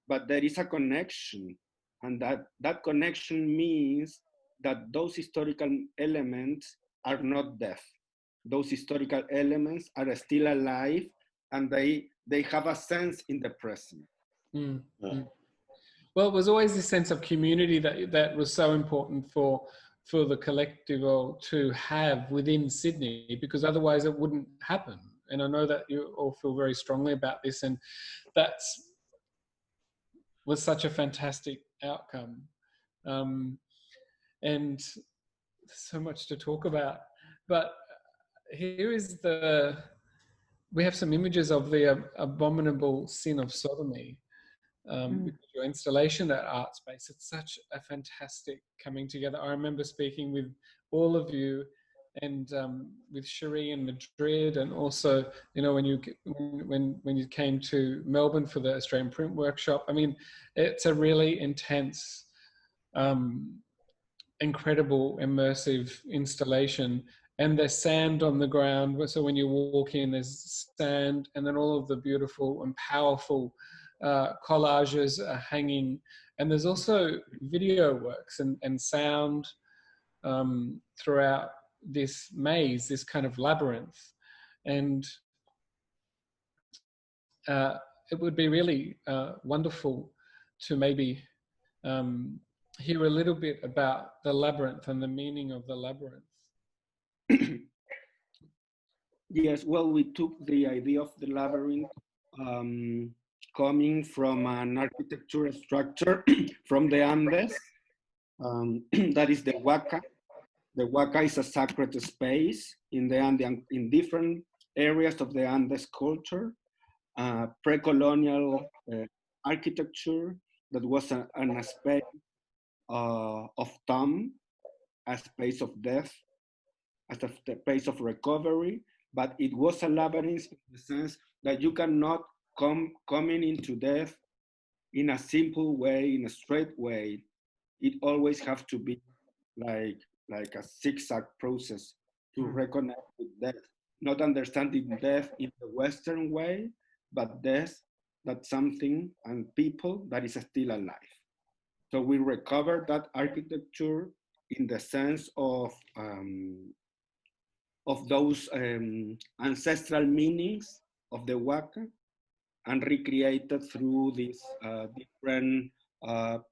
but there is a connection. And that connection means that those historical elements are not dead. Those historical elements are still alive, and they they have a sense in the present. Mm, Yeah. mm. Well, it was always this sense of community that was so important for the Colectivo to have within Sydney, because otherwise it wouldn't happen. And I know that you all feel very strongly about this, and that's was such a fantastic outcome. And so much to talk about. But here is we have some images of the abominable sin of sodomy. Because your installation at Art Space, it's such a fantastic coming together. I remember speaking with all of you, and with Cherie in Madrid, and also, you know, when you came to Melbourne for the Australian Print Workshop. I mean, it's a really intense, incredible, immersive installation. And there's sand on the ground, so when you walk in, there's sand, and then all of the beautiful and powerful collages are hanging, and there's also video works and sound throughout this maze, this kind of labyrinth. And it would be really wonderful to maybe hear a little bit about the labyrinth and the meaning of the labyrinth. Yes, well, we took the idea of the labyrinth coming from an architectural structure from the Andes. That is the Huaca. The Huaca is a sacred space in the Andean, in different areas of the Andes culture, pre-colonial architecture that was an aspect of tomb, a space of death, as a space of recovery, but it was a labyrinth in the sense that you cannot coming into death in a simple way, in a straight way. It always have to be like a zigzag process to reconnect with death, not understanding death in the Western way, but death, that's something and people that is still alive. So we recover that architecture in the sense of those ancestral meanings of the Huaca, and recreated through these different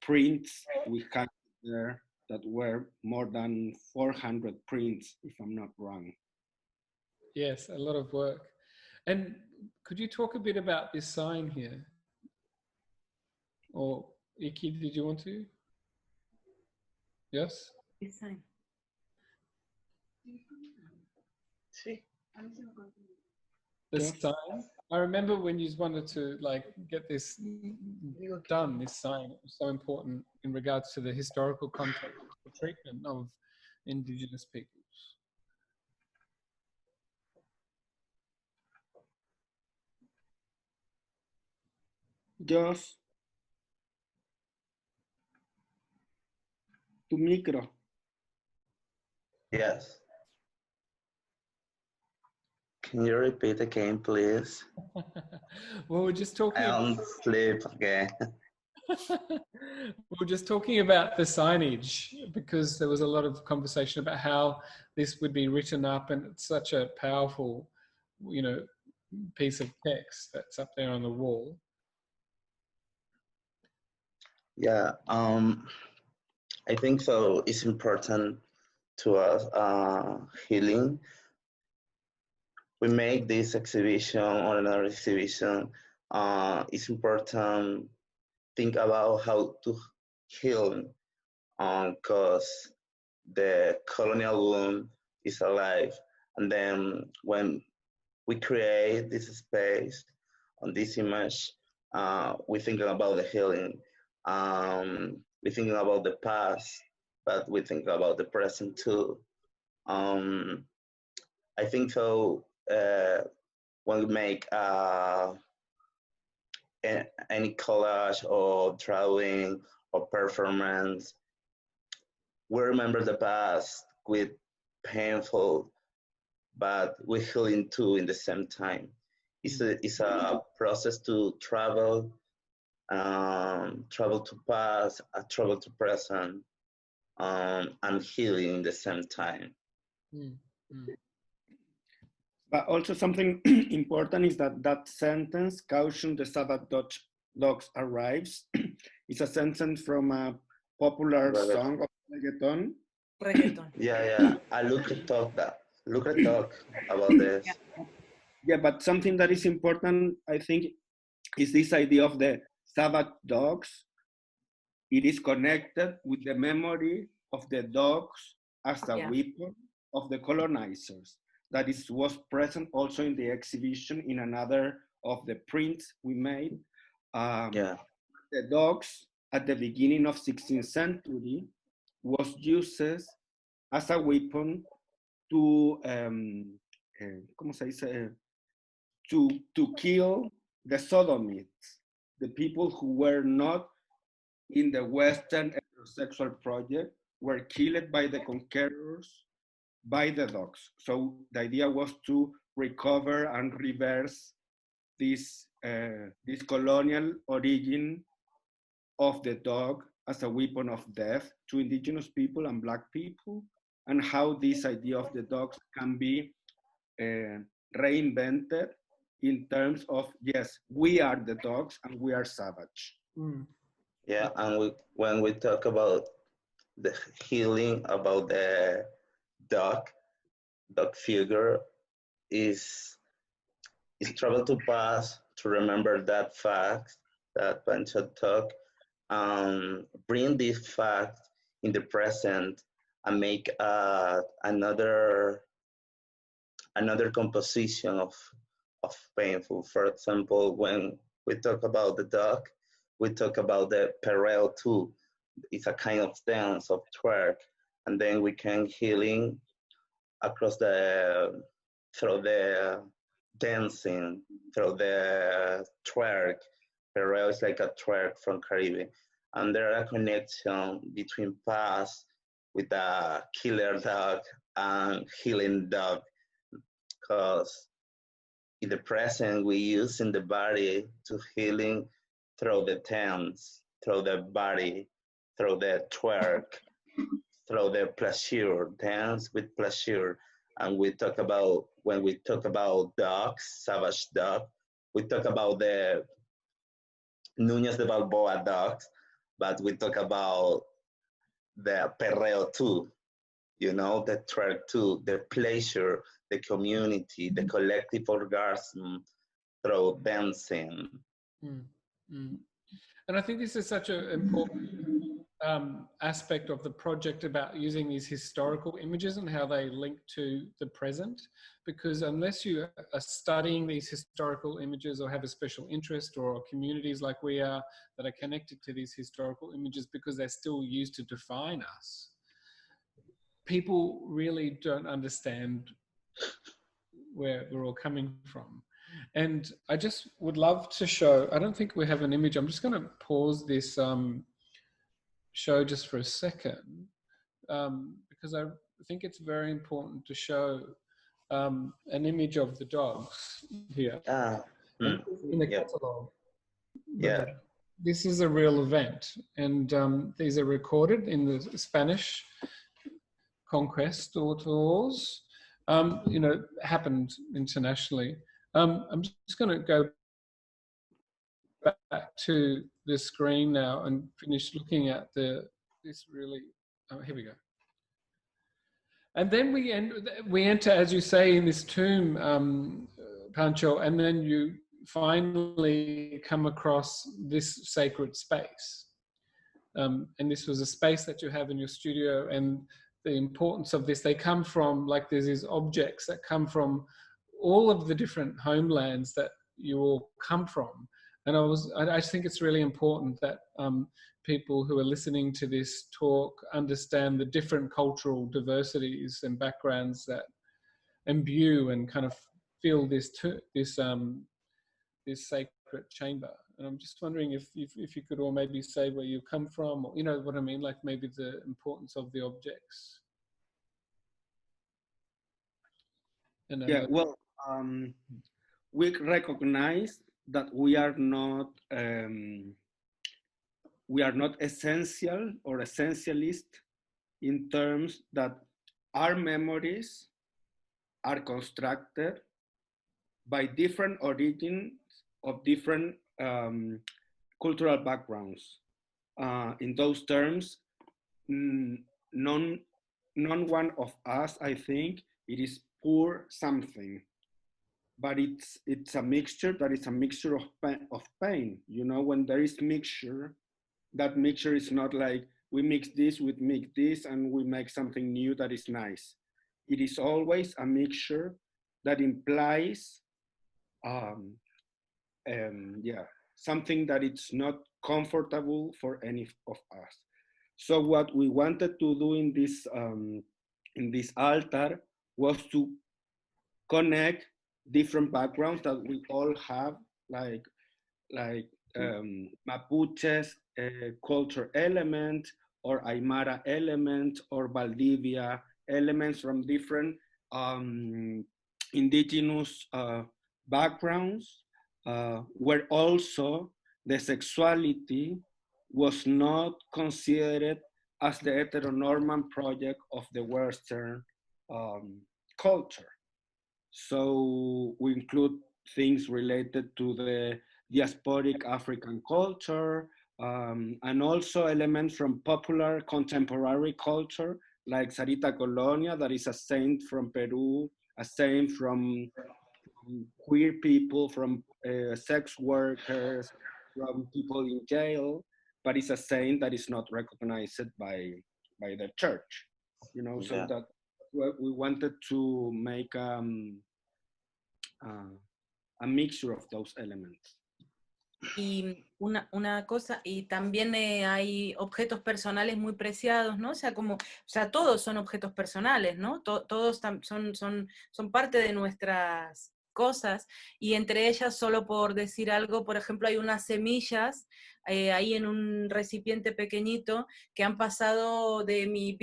prints we had there that were more than 400 prints, if I'm not wrong. Yes, a lot of work. And could you talk a bit about this sign here? Or Iki, did you want to? Yes? This sign. Sí. The sign. I remember when you wanted to like get this done, this sign. It was so important in regards to the historical context of the treatment of Indigenous peoples. Just tu micro. Yes. Can you repeat again, please? Well, we're just talking. I'm asleep again. We were just talking about the signage, because there was a lot of conversation about how this would be written up, and it's such a powerful, you know, piece of text that's up there on the wall. Yeah, I think so. It's important to us, healing. We make this exhibition or another exhibition. It's important think about how to heal, because the colonial wound is alive. And then when we create this space on this image, we're thinking about the healing. We're thinking about the past, but we think about the present too. I think so. When we make any collage or drawing or performance, we remember the past with painful, but we're healing too in the same time. It's a process to travel to past, travel to present, and healing in the same time. But also something important is that that sentence, caution the savage dogs arrives, is a sentence from a popular song of reggaeton. Reggaeton. Yeah. I look at talk about this. Yeah, but something that is important, I think, is this idea of the savage dogs. It is connected with the memory of the dogs as a weapon of the colonizers. That was present also in the exhibition in another of the prints we made. The dogs at the beginning of 16th century was used as a weapon to, ¿cómo se dice? To kill the sodomites, the people who were not in the Western heterosexual project were killed by the conquerors, by the dogs. So the idea was to recover and reverse this colonial origin of the dog as a weapon of death to indigenous people and Black people, and how this idea of the dogs can be reinvented in terms of, yes, we are the dogs and we are savage. Yeah, and when we talk about the healing, about the dog figure is travel to past to remember that fact that Pancho talked, bring this fact in the present and make another composition of painful. For example, when we talk about the dog, we talk about the perreo too. It's a kind of dance of twerk, and then we can healing across through the dancing, through the twerk. Perreo is like a twerk from Caribbean, and there are a connection between past with a killer dog and healing dog, because in the present we use in the body to healing through the dance, through the body, through the twerk, through the pleasure, dance with pleasure. And we talk about, when we talk about dogs, savage dog, we talk about the Núñez de Balboa dogs, but we talk about the perreo too, you know, the twerk too, the pleasure, the community, the collective orgasm through dancing. And I think this is such an important aspect of the project about using these historical images and how they link to the present, because unless you are studying these historical images or have a special interest, or communities like we are that are connected to these historical images because they're still used to define us, people really don't understand where we're all coming from. And I just would love to show, I don't think we have an image. I'm just going to pause this show just for a second, because I think it's very important to show an image of the dogs here in the catalogue. Yeah. This is a real event, and these are recorded in the Spanish conquistadors. You know, happened internationally. I'm just going to go back to the screen now and finish looking at this really. Here we go. And then we enter, as you say, in this tomb, Pancho, and then you finally come across this sacred space. And this was a space that you have in your studio, and the importance of this, they come from, like, there's these objects that come from all of the different homelands that you all come from. And I think it's really important that people who are listening to this talk understand the different cultural diversities and backgrounds that imbue and kind of fill this sacred chamber. And I'm just wondering if you could all maybe say where you come from, or, you know what I mean, like maybe the importance of the objects. And yeah, well, we recognize that we are not essential or essentialist in terms that our memories are constructed by different origins of different cultural backgrounds. In those terms, none one of us, I think, it is poor something, but it's a mixture that is a mixture of pain. You know, when there is mixture, that mixture is not like we mix this, and we make something new that is nice. It is always a mixture that implies, yeah, something that it's not comfortable for any of us. So what we wanted to do in this altar was to connect different backgrounds that we all have, like Mapuche's culture element, or Aymara element, or Valdivia elements from different indigenous backgrounds, where also the sexuality was not considered as the heteronormative project of the Western culture. So we include things related to the diasporic African culture, and also elements from popular contemporary culture, like Sarita Colonia, that is a saint from Peru, a saint from queer people, from sex workers, from people in jail, but it's a saint that is not recognized by the church, you know. So Yeah. that we wanted to make a mixture of those elements. Y una cosa, y también hay objetos personales muy preciados, ¿no? O sea, todos son objetos personales, ¿no? Todos son parte de nuestras cosas, y entre ellas, solo por decir algo, por ejemplo, hay unas semillas ahí en un recipiente pequeñito que han pasado de mi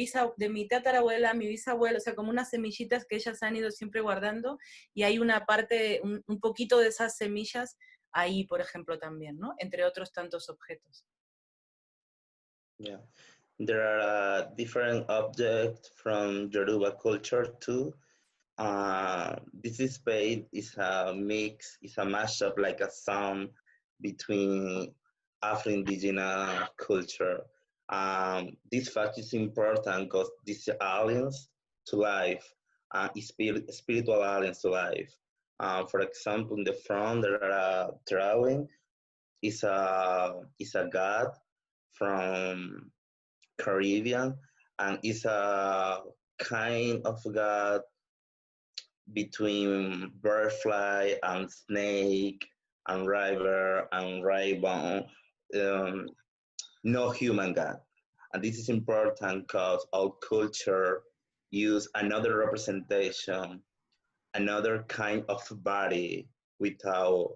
tatarabuela a mi bisabuela, o sea, como unas semillitas que ellas han ido siempre guardando, y hay una parte, un poquito de esas semillas ahí, por ejemplo, también, ¿no? Entre otros tantos objetos. Yeah, there are different objects from Yoruba culture too. This spade is a mix, is a mashup, like a sum between Afro-Indigenous culture. This fact is important because these aliens to life, spiritual aliens to life. For example, in the front there are a drawing. Is a god from Caribbean, and is a kind of god between butterfly and snake and river and rainbow, no human god. And this is important because our culture use another representation, another kind of body without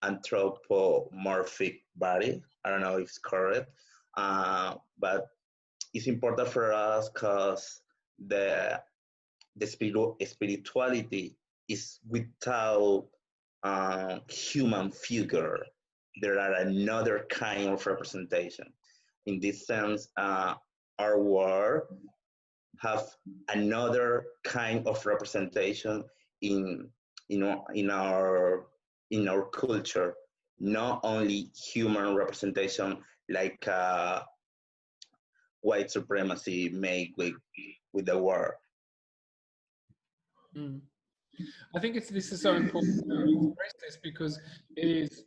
anthropomorphic body. I don't know if it's correct, but it's important for us because the spirituality is without human figure. There are another kind of representation. In this sense, our world have another kind of representation in our culture, not only human representation like white supremacy made with the war. I think this is so important to express this, because it is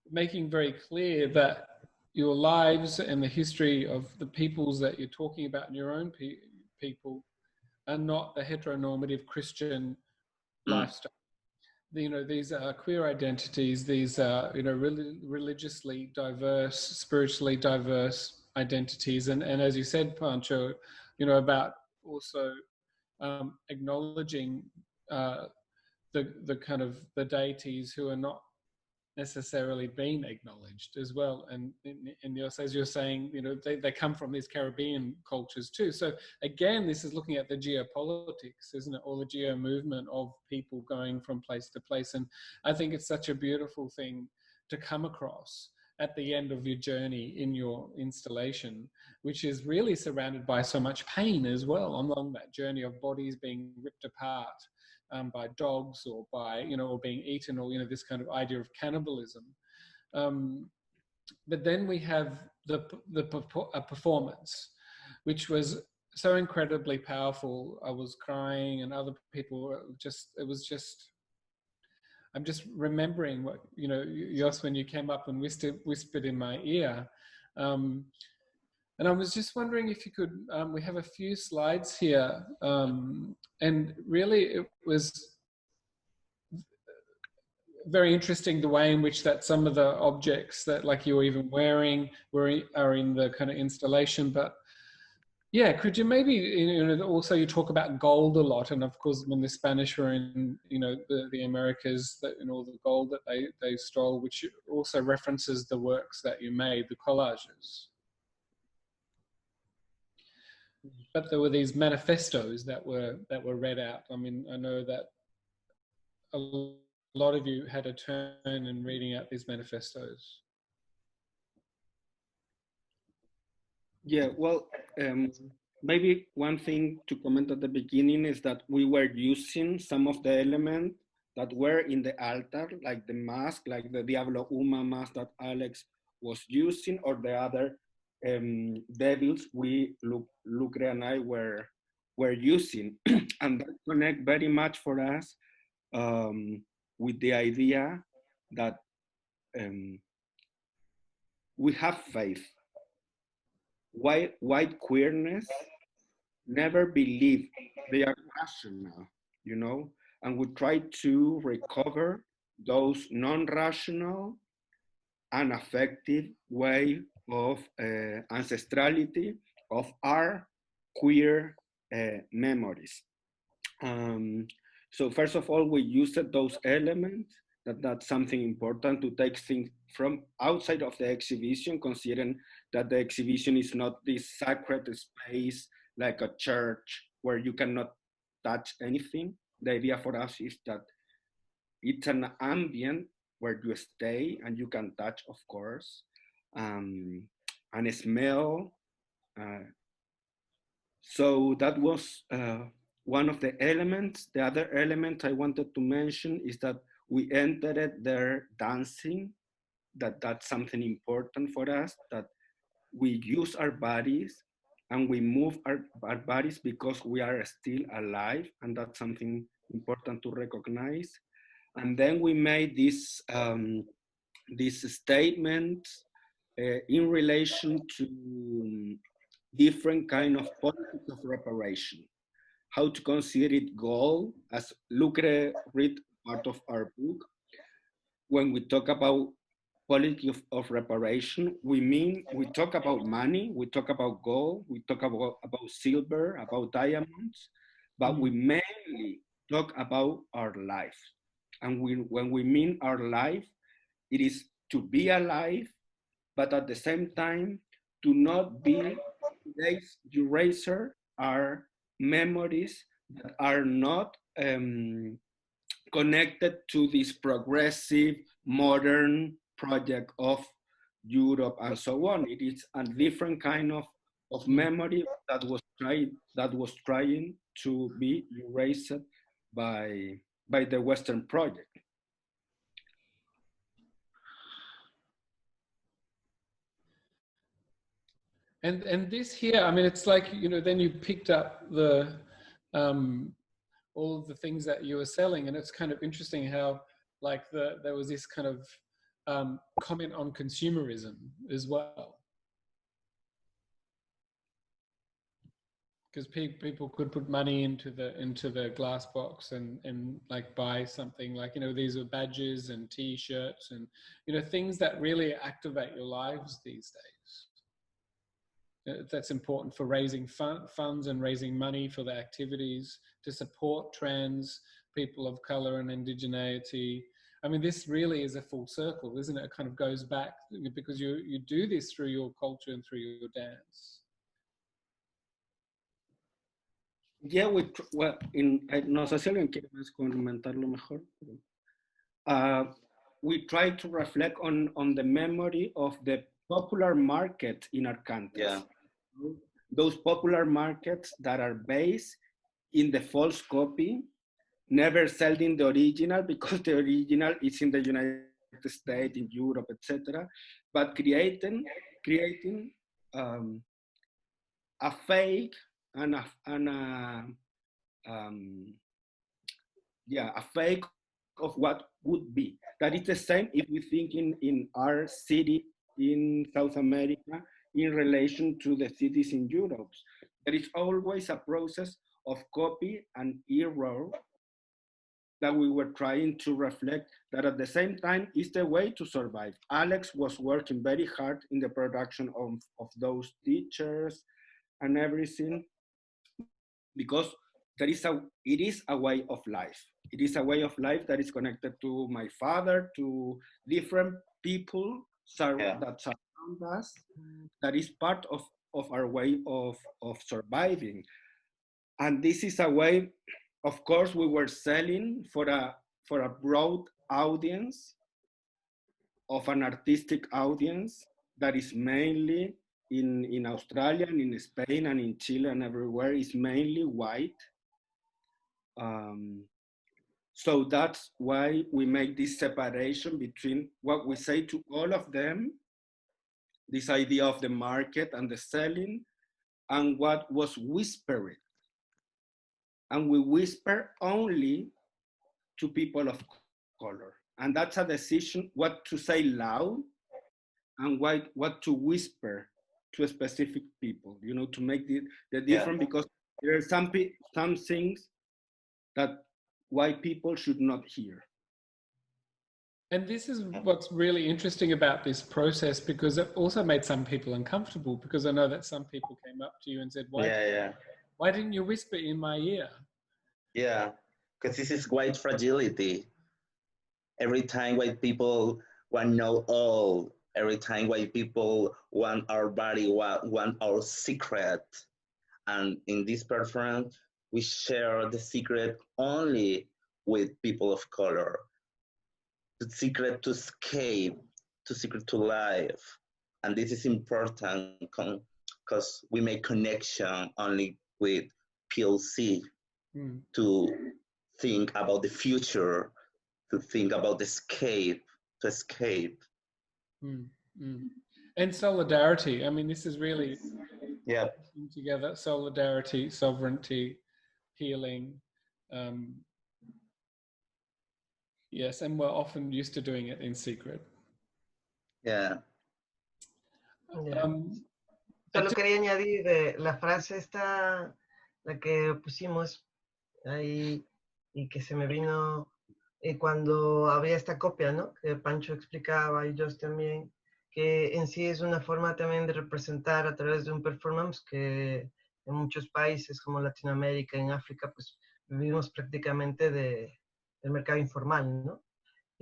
making very clear that your lives and the history of the peoples that you're talking about in your own people are not the heteronormative Christian lifestyle. You know, these are queer identities, these are, you know, religiously diverse, spiritually diverse identities. And as you said, Pancho, you know, about also acknowledging the kind of the deities who are not necessarily being acknowledged as well. And as you're saying, you know, they come from these Caribbean cultures too. So again, this is looking at the geopolitics, isn't it? Or the geo movement of people going from place to place. And I think it's such a beautiful thing to come across at the end of your journey in your installation, which is really surrounded by so much pain as well along that journey of bodies being ripped apart, by dogs or by, you know, or being eaten, or, you know, this kind of idea of cannibalism. But then we have a performance, which was so incredibly powerful. I was crying, and other people were I'm just remembering what, you know, Jos, when you came up and whispered in my ear. And I was just wondering if you could, we have a few slides here. And really it was very interesting the way in which that some of the objects that, like, you were even wearing are in the kind of installation. But yeah, could you maybe, you know, also you talk about gold a lot, and of course when the Spanish were in, you know, the Americas, that, and all the gold that they stole, which also references the works that you made, the collages. But there were these manifestos that were read out. I mean, I know that a lot of you had a turn in reading out these manifestos. Yeah, well, maybe one thing to comment at the beginning is that we were using some of the elements that were in the altar, like the mask, like the Diablo Uma mask that Alex was using, or the other devils Lucre and I were using. And that connect very much for us with the idea that we have faith. White queerness never believe they are rational, you know, and we try to recover those non-rational and affective way of ancestrality of our queer memories. So first of all, we used those elements. That's something important, to take things from outside of the exhibition, considering that the exhibition is not this sacred space like a church where you cannot touch anything. The idea for us is that it's an ambient where you stay and you can touch, of course, and smell. So that was one of the elements. The other element I wanted to mention is that we entered there dancing. That's something important for us, that we use our bodies and we move our bodies because we are still alive, and that's something important to recognize. And then we made this statement in relation to different kind of politics of reparation, how to consider it goal, as Lucre read part of our book. When we talk about politics of reparation, we talk about money, we talk about gold, we talk about silver, about diamonds, but we mainly talk about our life. And when we mean our life, it is to be alive, but at the same time, to not be eraser our memories that are not connected to this progressive, modern project of Europe and so on. It is a different kind of memory that was trying to be erased by the Western project. And this here, I mean, it's like, you know, then you picked up the all of the things that you were selling, and it's kind of interesting how, like, there was this kind of comment on consumerism as well, because people could put money into the glass box and like buy something, like, you know, these are badges and T-shirts and, you know, things that really activate your lives these days. That's important for raising funds and raising money for the activities to support trans people of color and indigeneity. I mean, this really is a full circle, isn't it? It kind of goes back, because you do this through your culture and through your dance. Yeah, well, no sé si alguien quiere más comentarlo mejor. We try to reflect on the memory of the popular market in our countries. Yeah. Those popular markets that are based in the false copy never selling the original because the original is in the United States, in Europe, etc. But creating a fake and a fake of what would be. That is the same if we think in our city in South America in relation to the cities in Europe. There is always a process of copy and error that we were trying to reflect, that at the same time is the way to survive. Alex was working very hard in the production of those teachers and everything, because it is a way of life. It is a way of life that is connected to my father, to different people that surround us, that is part of our way of surviving. And this is a way, of course, we were selling for a broad audience, of an artistic audience that is mainly in Australia and in Spain and in Chile and everywhere is mainly white. So that's why we make this separation between what we say to all of them, this idea of the market and the selling, and what was whispered. And we whisper only to people of color. And that's a decision, what to say loud and what to whisper to specific people, you know, to make the difference, because there are some things that white people should not hear. And this is what's really interesting about this process, because it also made some people uncomfortable, because I know that some people came up to you and said, why didn't you whisper in my ear? Yeah, because this is white fragility. Every time white people want to know all, every time white people want our body, want our secret. And in this performance, we share the secret only with people of color. The secret to escape, the secret to life. And this is important because we make connection only with PLC to think about the future, to think about the escape, to escape. And solidarity. I mean, this is really together. Solidarity, sovereignty, healing. Yes, and we're often used to doing it in secret. Solo quería añadir la frase esta, la que pusimos ahí y que se me vino cuando había esta copia, ¿no? Que Pancho explicaba y yo también, que en sí es una forma también de representar a través de un performance que en muchos países como Latinoamérica, en África, pues vivimos prácticamente del mercado informal, ¿no?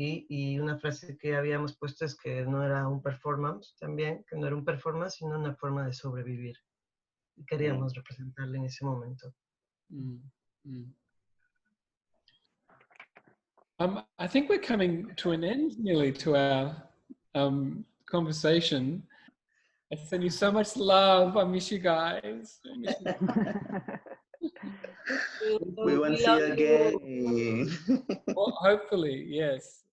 Y una frase que habíamos puesto es que no era un performance también, que no era un performance, sino una forma de sobrevivir. Y queríamos representarle en ese momento. I think we're coming to an end nearly to our conversation. I send you so much love. I miss you guys. I miss you. We want to see you again. Well, hopefully, yes.